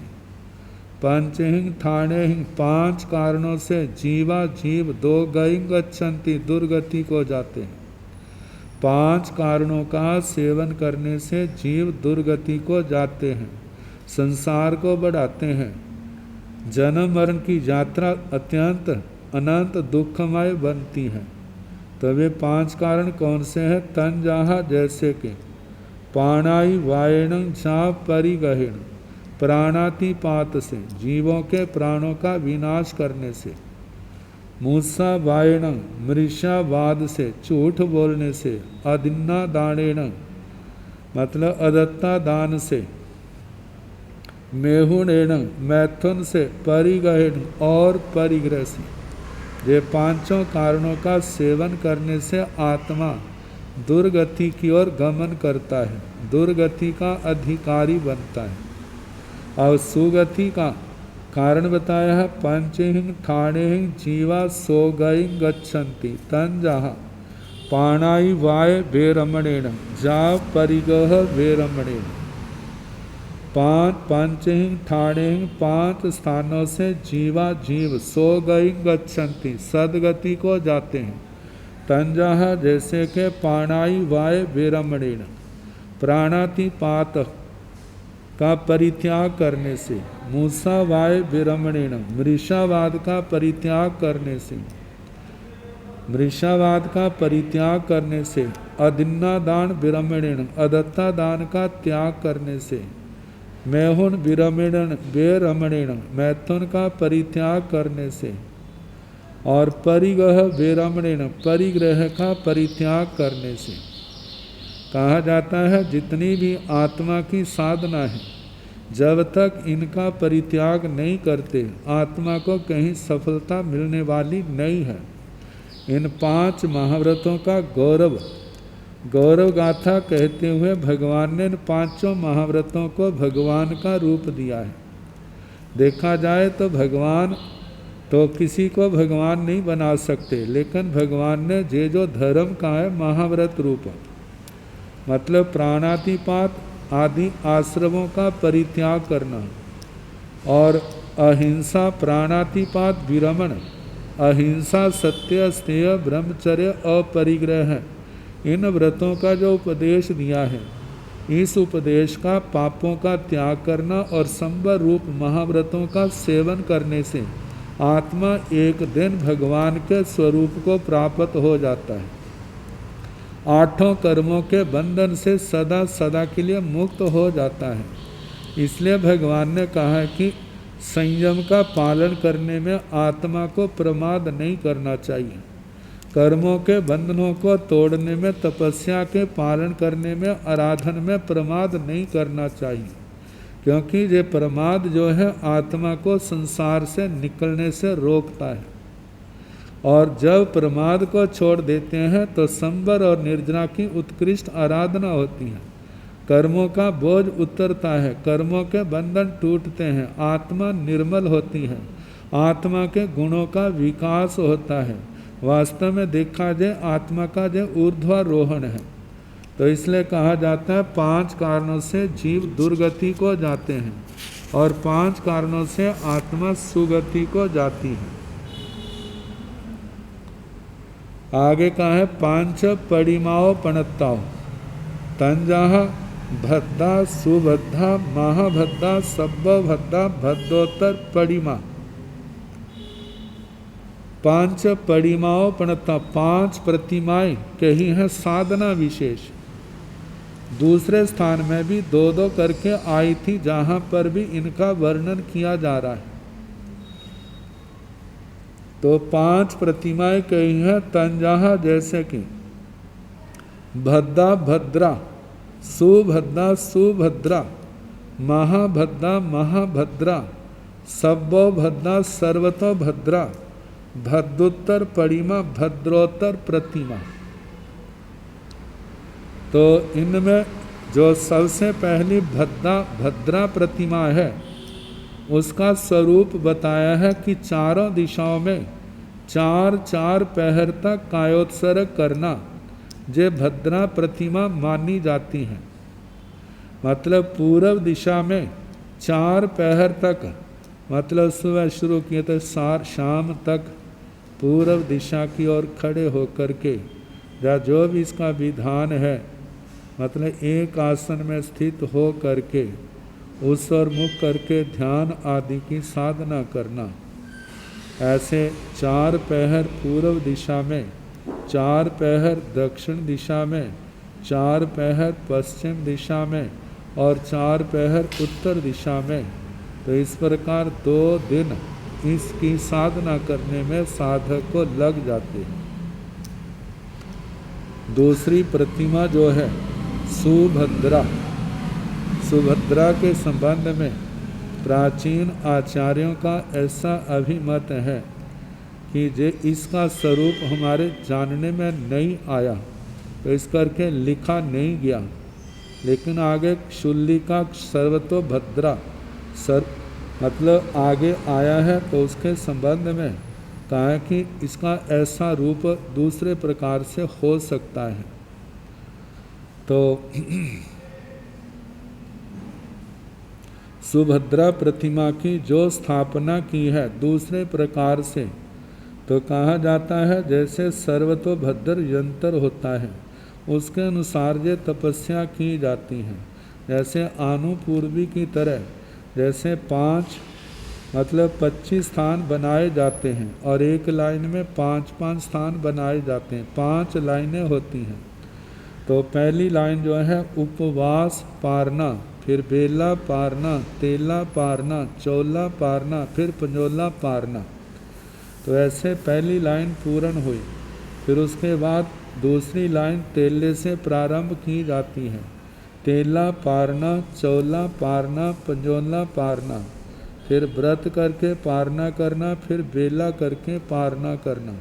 पंचहिंग थाणेहिंग 5 कारणों से जीवा जीव दो गई गच्छन्ति दुर्गति को जाते हैं। 5 कारणों का सेवन करने से जीव दुर्गति को जाते हैं, संसार को बढ़ाते हैं। जन्म मरण की यात्रा अत्यंत अनंत दुखमय बनती है। तो वे 5 कारण कौन से हैं? तन जहा जैसे कि पाणाई वायण जा परिगहिण, प्राणातिपात से जीवों के प्राणों का विनाश करने से। मूसा वायण मृषावाद से झूठ बोलने से। अदिन्ना दानेण मतलब अदत्ता दान से। मेहुणेण मैथुन से। परिगहिण और परिग्रह से। ये 5 कारणों का सेवन करने से आत्मा दुर्गति की ओर गमन करता है, दुर्गति का अधिकारी बनता है। और सुगति का कारण बताया है पंचहिंग ठाणेहिंग जीवा सोगई गच्छन्ति। तन जहा पाणाई वाय वेरमणेन जा परिगह वेरमणेन। 5 पंचहिंग ठाणेहिंग 5 स्थानों से जीवा जीव सो गई गच्छन्ति सदगति को जाते हैं। तंजहा जैसे के पाणाई वाय विरमणेन प्राणातिपात का परित्याग करने से। मूसा वाय विरमणेन मृषावाद का परित्याग करने से। मृषावाद का परित्याग करने से। अदिन्ना दान विरमणेन अदत्ता दान का त्याग करने से। मैहुन विरमणेन वेरमणेन मैथुन का परित्याग करने से। और परिग्रह वेरमणेन परिग्रह का परित्याग करने से। कहा जाता है जितनी भी आत्मा की साधना है जब तक इनका परित्याग नहीं करते आत्मा को कहीं सफलता मिलने वाली नहीं है। इन 5 महाव्रतों का गौरव गाथा कहते हुए भगवान ने इन 5 महाव्रतों को भगवान का रूप दिया है। देखा जाए तो भगवान तो किसी को भगवान नहीं बना सकते, लेकिन भगवान ने जो धर्म का है महाव्रत रूप, मतलब प्राणातिपात आदि आश्रमों का परित्याग करना और अहिंसा प्राणातिपात विरमण, अहिंसा सत्य स्नेह ब्रह्मचर्य अपरिग्रह है, इन व्रतों का जो उपदेश दिया है इस उपदेश का पापों का त्याग करना और संबर रूप महाव्रतों का सेवन करने से आत्मा एक दिन भगवान के स्वरूप को प्राप्त हो जाता है। 8 कर्मों के बंधन से सदा सदा के लिए मुक्त हो जाता है। इसलिए भगवान ने कहा है कि संयम का पालन करने में आत्मा को प्रमाद नहीं करना चाहिए। कर्मों के बंधनों को तोड़ने में, तपस्या के पालन करने में, आराधन में प्रमाद नहीं करना चाहिए, क्योंकि ये प्रमाद जो है आत्मा को संसार से निकलने से रोकता है। और जब प्रमाद को छोड़ देते हैं तो संबर और निर्जरा की उत्कृष्ट आराधना होती है। कर्मों का बोझ उतरता है, कर्मों के बंधन टूटते हैं, आत्मा निर्मल होती है, आत्मा के गुणों का विकास होता है। वास्तव में देखा जाए आत्मा का जो ऊर्ध्वारोहण है। तो इसलिए कहा जाता है 5 कारणों से जीव दुर्गति को जाते हैं और 5 कारणों से आत्मा सुगति को जाती है। आगे कहा है 5 परिमाओ पणत्ताओ। तंजाहा भद्दा सुभद्दा महाभद्दा सब्बभद्दा भद्दोत्तर परिमा। 5 परिमाओ पणत्ता 5 प्रतिमाएं कही हैं साधना विशेष। दूसरे स्थान में भी 2-2 करके आई थी जहां पर भी इनका वर्णन किया जा रहा है। तो 5 प्रतिमाएं कही हैं तंजाहा जैसे कि भद्दा भद्रा, सुभद्दा सुभद्रा, महाभद्दा महाभद्रा, सब्बो भद्दा सर्वतो भद्रा, भद्दोत्तर परिमा भद्रोत्तर प्रतिमा। तो इनमें जो सबसे पहली भद्रा प्रतिमा है उसका स्वरूप बताया है कि चारों दिशाओं में 4-4 पहर तक कायोत्सर्ग करना जे भद्रा प्रतिमा मानी जाती है। मतलब पूर्व दिशा में 4 पहर तक, मतलब सुबह शुरू किए तो शाम तक पूर्व दिशा की ओर खड़े होकर के या जो भी इसका विधान है, मतलब एक आसन में स्थित हो करके उस ओर मुख करके ध्यान आदि की साधना करना। ऐसे 4 पहर पूर्व दिशा में, 4 पहर दक्षिण दिशा में, 4 पहर पश्चिम दिशा में और 4 पहर उत्तर दिशा में। तो इस प्रकार 2 दिन इसकी साधना करने में साधक को लग जाते हैं। दूसरी प्रतिमा जो है सुभद्रा, सुभद्रा के संबंध में प्राचीन आचार्यों का ऐसा अभिमत है कि जे इसका स्वरूप हमारे जानने में नहीं आया, तो इस करके लिखा नहीं गया। लेकिन आगे शुल्लिका सर्वतोभद्रा मतलब आगे आया है, तो उसके संबंध में कहा है कि इसका ऐसा रूप दूसरे प्रकार से हो सकता है। तो सुभद्रा प्रतिमा की जो स्थापना की है दूसरे प्रकार से, तो कहा जाता है जैसे सर्वतोभद्र यंत्र होता है उसके अनुसार ये तपस्या की जाती है। जैसे आनुपूर्वी की तरह जैसे 5 मतलब 25 स्थान बनाए जाते हैं और एक लाइन में 5-5 स्थान बनाए जाते हैं, 5 लाइनें होती हैं। तो पहली लाइन जो है उपवास पारना, फिर बेला पारना, तेला पारना, चौला पारना, फिर पंजोला पारना। तो ऐसे पहली लाइन पूर्ण हुई। फिर उसके बाद दूसरी लाइन तेले से प्रारंभ की जाती है। तेला पारना, चौला पारना, पंजोला पारना, फिर व्रत करके पारना करना, फिर बेला करके पारना करना।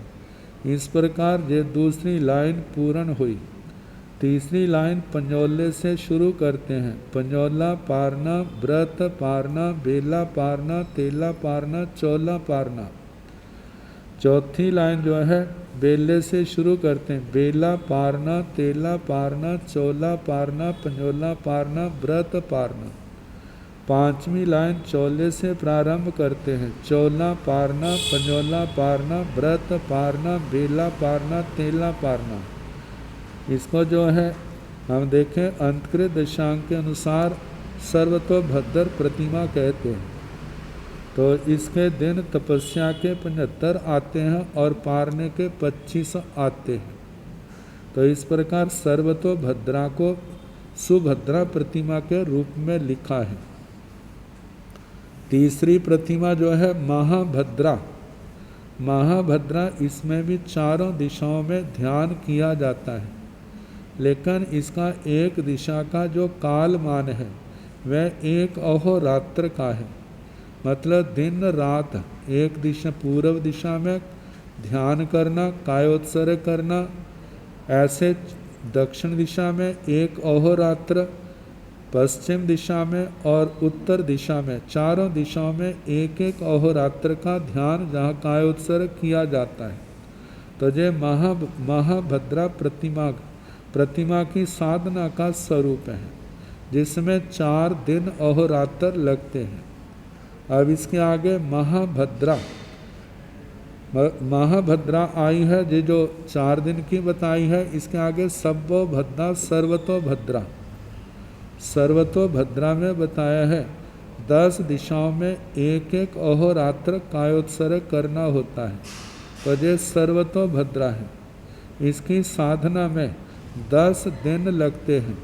इस प्रकार ये दूसरी लाइन पूर्ण हुई। तीसरी लाइन पंजोले से शुरू करते हैं। पंजोला पारना, व्रत पारना, बेला पारना, तेला पारना, चौला पारना। चौथी लाइन जो है बेले से शुरू करते हैं। बेला पारना, तेला पारना, चौला पारना, पंजोला पारना, व्रत पारना। पांचवी लाइन चौले से प्रारंभ करते हैं। चौला पारना, पंजोला पारना, व्रत पारना, बेला पारना, तेला पारना। इसको जो है हम देखें अंतकृत दशांग के अनुसार सर्वतोभद्र प्रतिमा कहते हैं। तो इसके दिन तपस्या के 75 आते हैं और पारने के 25 आते हैं। तो इस प्रकार सर्वतोभद्रा को सुभद्रा प्रतिमा के रूप में लिखा है। तीसरी प्रतिमा जो है महाभद्रा, महाभद्रा इसमें भी चारों दिशाओं में ध्यान किया जाता है, लेकिन इसका एक दिशा का जो कालमान है वह एक अहोरात्र का है। मतलब दिन रात एक दिशा पूर्व दिशा में ध्यान करना, कायोत्सर्ग करना, ऐसे दक्षिण दिशा में एक अहोरात्र, पश्चिम दिशा में और उत्तर दिशा में, चारों दिशाओं में एक एक अहोरात्र का ध्यान जहाँ कायोत्सर्ग किया जाता है। तो ये महाभद्रा प्रतिमा की साधना का स्वरूप है, जिसमें 4 दिन अहोरात्र लगते हैं। अब इसके आगे महाभद्रा आई है, ये जो 4 दिन की बताई है। इसके आगे सब्बोभद्रा, सर्वतोभद्रा। सर्वतोभद्रा में बताया है 10 दिशाओं में एक एक अहोरात्र कायोत्सर्ग करना होता है। तो ये सर्वतोभद्रा है। इसकी साधना में 10 दिन लगते हैं।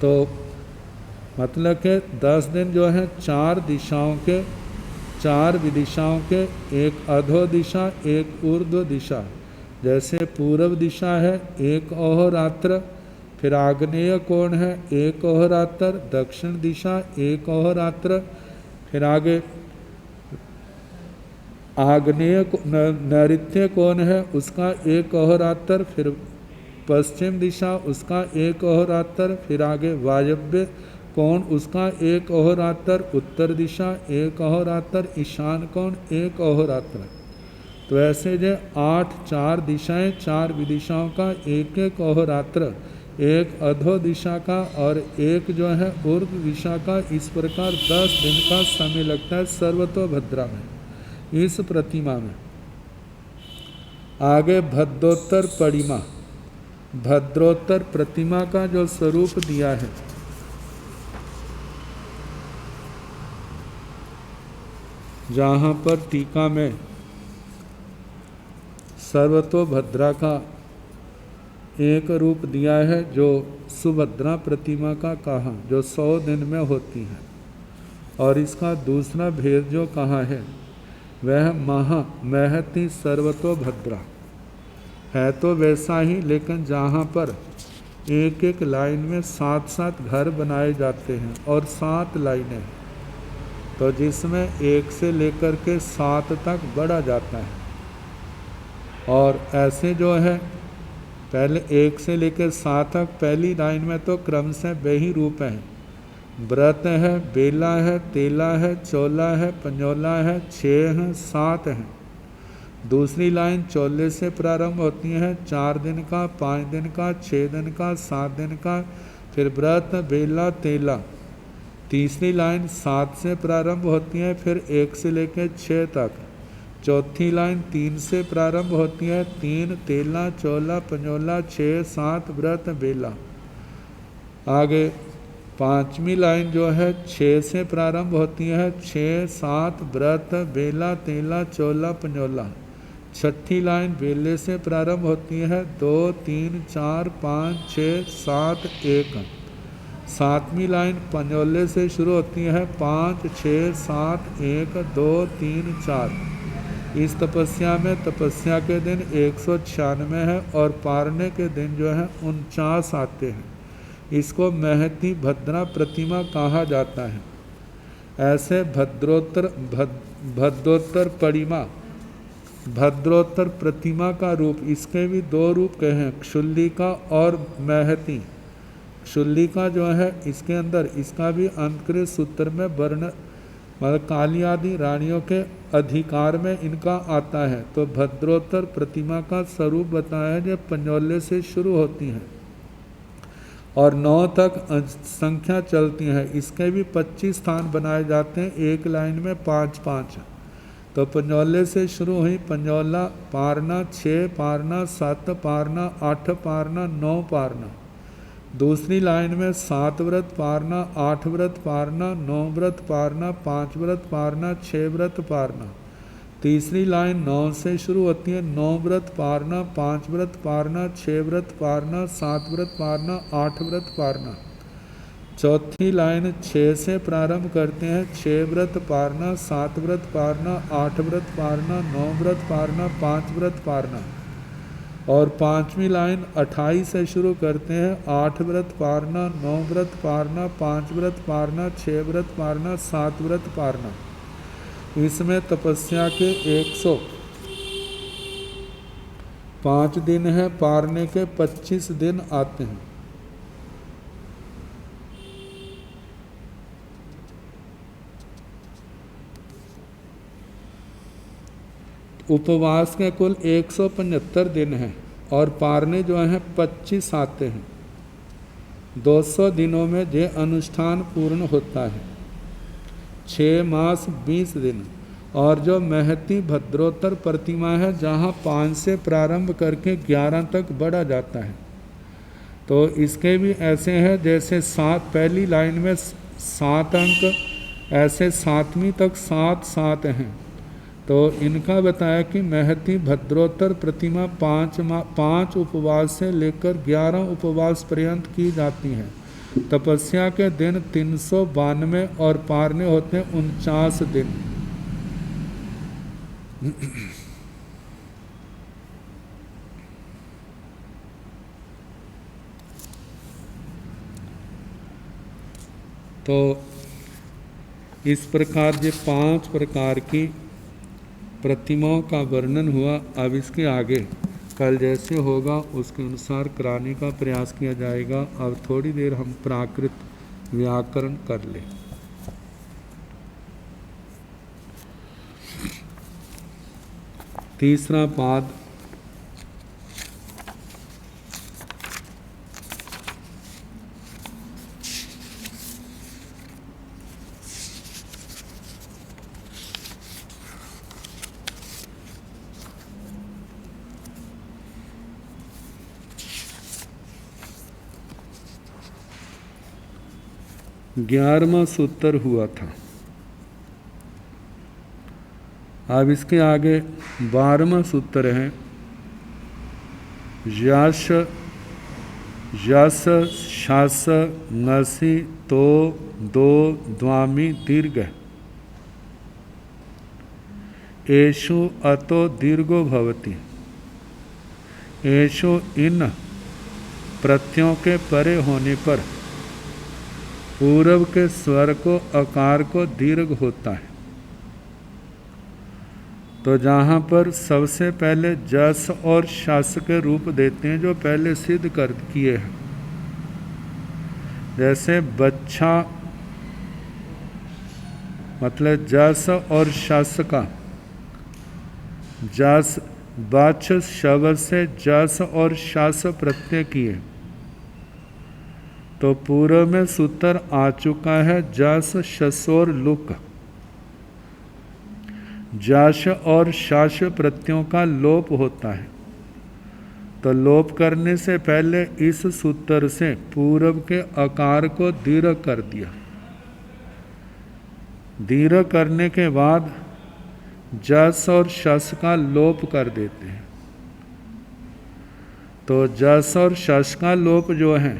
तो मतलब कि 10 दिन जो है 4 दिशाओं के, 4 विदिशाओं के, एक अधो दिशा, एक ऊर्ध्व दिशा। जैसे पूर्व दिशा है एक अहोरात्र, फिर आग्नेय कोण है एक अहोरात्र, दक्षिण दिशा एक अहोरात्र, फिर आगे आग्नेय नैऋत्य कोण है उसका एक अहोरात्र, फिर पश्चिम दिशा उसका एक अहोरात्र, फिर आगे वायव्य कोण उसका एक अहोरात्र, उत्तर दिशा एक अहोरात्र, ईशान कोण एक अहोरात्र। तो ऐसे जो 8 4 दिशाएं, 4 विदिशाओं का एक एक अहोरात्र, एक अधो दिशा का और एक जो है ऊर्ध्व दिशा का, इस प्रकार 10 दिन का समय लगता है सर्वतोभद्रा में, इस प्रतिमा में। आगे भद्रोत्तर परिमा, भद्रोत्तर प्रतिमा का जो स्वरूप दिया है, जहाँ पर टीका में सर्वतोभद्रा का एक रूप दिया है, जो सुभद्रा प्रतिमा का कहा, जो 100 दिन में होती है। और इसका दूसरा भेद जो कहा है वह महति सर्वतोभद्रा है, तो वैसा ही, लेकिन जहाँ पर एक एक लाइन में 7-7 घर बनाए जाते हैं और 7 लाइनें, तो जिसमें 1 से लेकर के 7 तक बढ़ा जाता है। और ऐसे जो है पहले 1 से लेकर 7 तक, पहली लाइन में तो क्रमशः बेही रूप हैं, व्रत है, बेला है, तेला है, चोला है, पंजोला है, 6 हैं, 7 हैं। दूसरी लाइन चोले से प्रारंभ होती है, 4 दिन का, 5 दिन का, 6 दिन का, 7 दिन का, फिर व्रत, बेला, तेला। तीसरी लाइन 7 से प्रारंभ होती है, फिर 1 से लेकर 6 तक। चौथी लाइन 3 से प्रारंभ होती है, 3, तेला, चोला, पंजोला, 6, 7, व्रत, बेला। आगे 5वीं लाइन जो है 6 से प्रारंभ होती है, 6, 7, व्रत, बेला, तेला, चोला, पंजोला। छठी लाइन बेले से प्रारंभ होती है, 2, 3, 4, 5, 6, 7, 1। 7वीं लाइन पंजोले से शुरू होती है, 5, 6, 7, 1, 2, 3, 4। इस तपस्या में तपस्या के दिन 196 है और पारने के दिन जो है 49 आते हैं। इसको महति भद्रा प्रतिमा कहा जाता है। ऐसे भद्रोत्तर परिमा, भद्रोत्तर प्रतिमा का रूप, इसके भी 2 रूप कहे, क्षुल्लिका और महति। क्षुल्लिका जो है इसके अंदर, इसका भी अंतकृत सूत्र में वर्ण, मतलब काली आदि रानियों के अधिकार में इनका आता है। तो भद्रोत्तर प्रतिमा का स्वरूप बताया है, जो पंजोले से शुरू होती है और 9 तक संख्या चलती है। इसके भी 25 स्थान बनाए जाते हैं, एक लाइन में 5-5। तो पंजोले से शुरू हुई, पंजोला, पारना, 6 पारना, 7 पारना, 8 पारना, 9 पारना। दूसरी लाइन में 7 व्रत पारना, 8 व्रत पारना, 9 व्रत पारना, 5 व्रत पारना, 6 व्रत पारना। तीसरी लाइन 9 से शुरू होती है, 9 व्रत पारना, 5 व्रत पारना, 6 व्रत पारना, 7 व्रत पारना, 8 व्रत पारना। चौथी लाइन 6 से प्रारंभ करते हैं, 6 व्रत पारना, 7 व्रत पारना, 8 व्रत पारना, 9 व्रत पारना, 5 व्रत पारना। और 5वीं लाइन 28 से शुरू करते हैं, 8 व्रत पारना, 9 व्रत पारना, 5 व्रत पारना, 6 व्रत पारना, 7 व्रत पारना। इसमें तपस्या के 105 दिन है, पारने के 25 दिन आते हैं। उपवास के कुल 175 दिन हैं और पारने जो हैं 25 आते हैं। 200 दिनों में ये अनुष्ठान पूर्ण होता है, 6 मास 20 दिन। और जो महति भद्रोत्तर प्रतिमा है, जहाँ 5 से प्रारंभ करके 11 तक बढ़ा जाता है, तो इसके भी ऐसे हैं, जैसे 7 पहली लाइन में 7 अंक, ऐसे 7वीं तक 7-7 हैं। तो इनका बताया कि महति भद्रोत्तर प्रतिमा 5 उपवास से लेकर 11 उपवास पर्यंत की जाती है। तपस्या के दिन 392 और पारने होते हैं 49 दिन। तो इस प्रकार ये 5 प्रकार की प्रतिमाओं का वर्णन हुआ। अब इसके आगे कल जैसे होगा उसके अनुसार कराने का प्रयास किया जाएगा। अब थोड़ी देर हम प्राकृत व्याकरण कर ले। तीसरा पाद ग्यारहवां सूत्र हुआ था। अब इसके आगे 12वां सूत्र है यश यस शास नसी तो दो द्वामी दीर्घ एषु अतो दीर्घो भवति। एषु इन प्रत्ययों के परे होने पर पूर्व के स्वर को अकार को दीर्घ होता है। तो जहाँ पर सबसे पहले जस और शस के रूप देते हैं जो पहले सिद्ध कर किए हैं, जैसे बच्चा मतलब जस और शस का जस बच शब्द से जस और शस प्रत्यय किए तो पूर्व में सूत्र आ चुका है जस शसोर लुक। जश और शश प्रत्ययों का लोप होता है, तो लोप करने से पहले इस सूत्र से पूर्व के अकार को दीर्घ कर दिया। दीर्घ करने के बाद जस और शस का लोप कर देते हैं। तो जस और शस का लोप जो है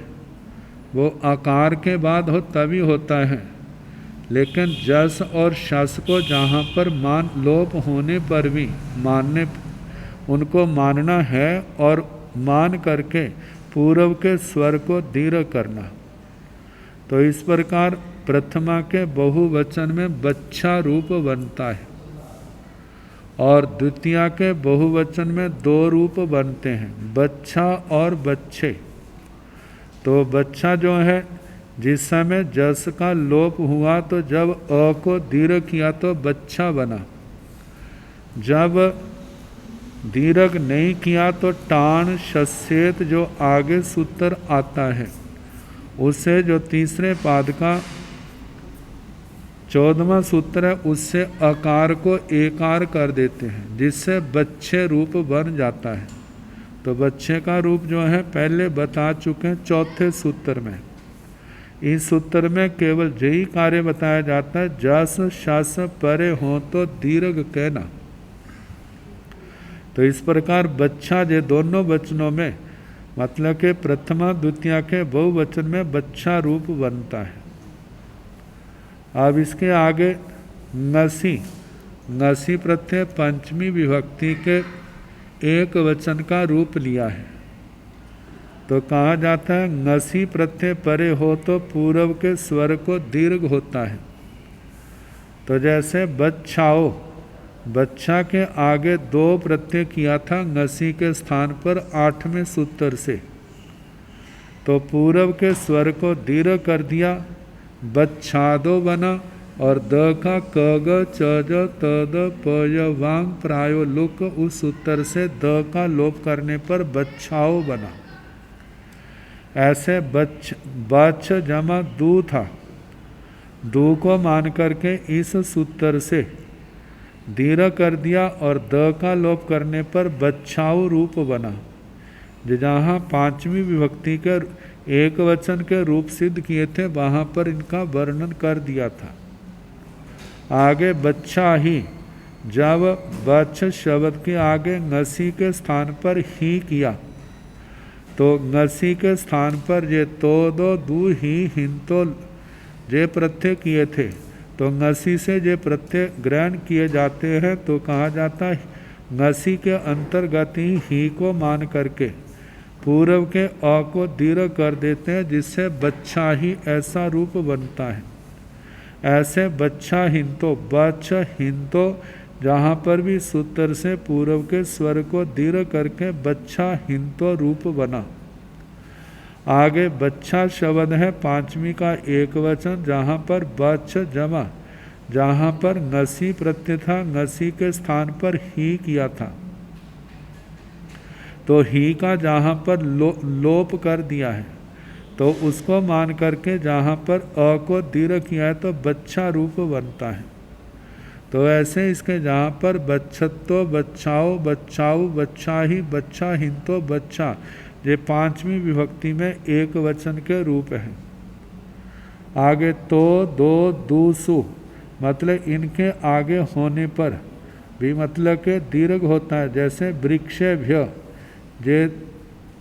वो आकार के बाद हो तभी होता है, लेकिन जस और शस को जहाँ पर मान लोप होने पर भी मानने उनको मानना है और मान करके पूर्व के स्वर को दीर्घ करना। तो इस प्रकार प्रथमा के बहुवचन में बच्चा रूप बनता है और द्वितीया के बहुवचन में दो रूप बनते हैं, बच्चा और बच्चे। तो बच्चा जो है जिस समय जस का लोप हुआ तो जब अ को दीर्घ किया तो बच्चा बना, जब दीर्घ नहीं किया तो टाण शस्येत जो आगे सूत्र आता है उसे जो तीसरे पाद का 14वां सूत्र है उससे अकार को एकार कर देते हैं, जिससे बच्चे रूप बन जाता है। तो बच्चे का रूप जो है पहले बता चुके हैं चौथे सूत्र में। इस सूत्र में केवल यही कार्य बताया जाता है जस शस परे हो तो दीर्घ कहना। तो इस प्रकार बच्चा जे दोनों वचनों में मतलब के प्रथमा द्वितीया के बहुवचन में बच्चा रूप बनता है। अब इसके आगे नसी, नसी प्रत्यय पंचमी विभक्ति के एक वचन का रूप लिया है। तो कहा जाता है नसी प्रत्यय परे हो तो पूर्व के स्वर को दीर्घ होता है। तो जैसे बच्चाओ, बच्चा के आगे दो प्रत्यय किया था नसी के स्थान पर 8वें सूत्र से, तो पूर्व के स्वर को दीर्घ कर दिया, बच्छादो बना और द का क ग च ज त द प य वांग प्रायो लुक उस सूत्र से द का लोप करने पर बच्छाओ बना। ऐसे बच्च जमा दू था, दू को मान करके इस सूत्र से दीर्घ कर दिया और द का लोप करने पर बच्छाऊ रूप बना। जहाँ पांचवी विभक्ति के एक वचन के रूप सिद्ध किए थे वहाँ पर इनका वर्णन कर दिया था। आगे बच्चा ही, जब बच्च शब्द के आगे नसी के स्थान पर ही किया तो नसी के स्थान पर जे तो दो दू ही हिंतो जे प्रत्यय किए थे, तो नसी से जे प्रत्यय ग्रहण किए जाते हैं तो कहा जाता है नसी के अंतर्गत ही को मान करके पूर्व के अ को दीर्घ कर देते हैं, जिससे बच्चा ही ऐसा रूप बनता है। ऐसे बच्चा हिंतो, बच्च हिंतो जहाँ पर भी सूत्र से पूर्व के स्वर को दीर्घ करके बच्चा हिंतो रूप बना। आगे बच्छा शब्द है पांचवी का एक वचन, जहाँ पर बच्छ जमा, जहाँ पर ngसी प्रत्यय था, ngसी के स्थान पर ही किया था, तो ही का जहाँ पर लोप कर दिया है, तो उसको मान करके जहाँ पर अ को दीर्घ किया है तो बच्छा रूप बनता है। तो ऐसे इसके जहाँ पर बच्छत्तो, बच्छाओ, बच्छाऊ, बच्छाही, बच्छा हिंतो, बच्छा, ये पांचवी विभक्ति में एक वचन के रूप है। आगे तो, दो, दू, सु, मतलब इनके आगे होने पर भी मतलब के दीर्घ होता है। जैसे वृक्षेभ्य, ये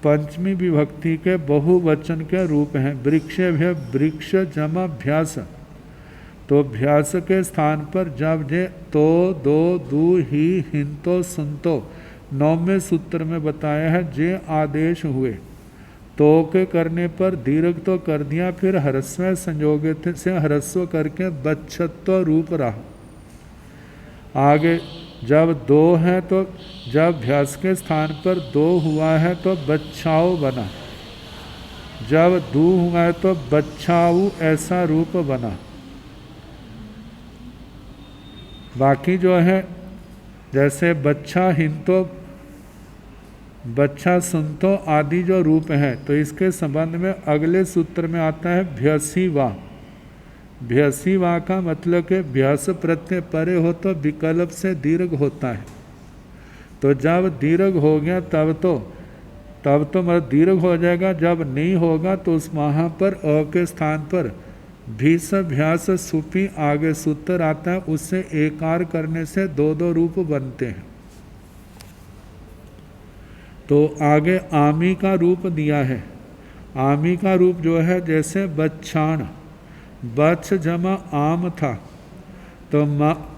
पंचमी विभक्ति के बहुवचन के रूप हैं। वृक्षेभ्य, वृक्ष जमा भ्यास, तो भ्यास के स्थान पर जब जे तो, दो, दू, ही, हिंतो, सुनतो 9वें सूत्र में बताया है, जे आदेश हुए तो के करने पर दीर्घ तो कर दिया, फिर ह्रस्व संयोग से ह्रस्व करके बच्छत्व रूप रहा। आगे जब दो है तो जब भ्यास के स्थान पर दो हुआ है तो बच्छाऊ बना, जब दू हुआ है तो बच्छाऊ ऐसा रूप बना। बाकी जो है जैसे बच्छा हिंतो, बच्छा सुनतो आदि जो रूप है, तो इसके संबंध में अगले सूत्र में आता है भ्यसीवा। भ्यसीवा का मतलब कि भ्यास प्रत्यय परे हो तो विकल्प से दीर्घ होता है। तो जब दीर्घ हो गया तब तो मतलब दीर्घ हो जाएगा, जब नहीं होगा तो उस वहाँ पर अ के स्थान पर भीस भ्यास सुपी आगे सूत्र आता है, उससे एकार करने से दो दो रूप बनते हैं। तो आगे आमी का रूप दिया है। आमी का रूप जो है जैसे बच्छाण, बच्छ जमा आम था, तो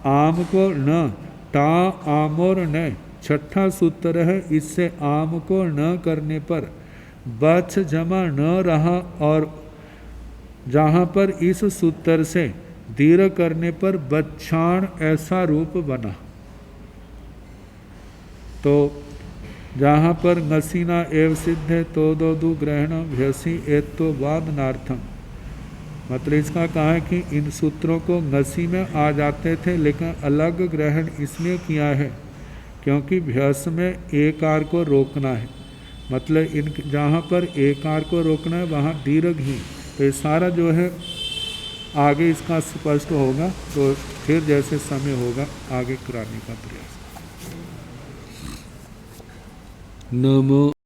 आम को न, टा आमोर न, छठा सूत्र है, इससे आम को न करने पर बच्छ जमा न रहा, और जहाँ पर इस सूत्र से दीर्घ करने पर बच्छाण ऐसा रूप बना। तो जहाँ पर ngसीना एव सिद्धे तो दो दु ग्रहण भ्यसी एतो वादनार्थम, मतलब इसका कहा है कि इन सूत्रों को ngसी में आ जाते थे, लेकिन अलग ग्रहण इसलिए किया है क्योंकि भ्यस में एकार को रोकना है। मतलब इन जहाँ पर एकार को रोकना है वहाँ दीर्घ ही। तो ये सारा जो है आगे इसका स्पष्ट होगा, तो फिर जैसे समय होगा आगे कराने का प्रयास। नमो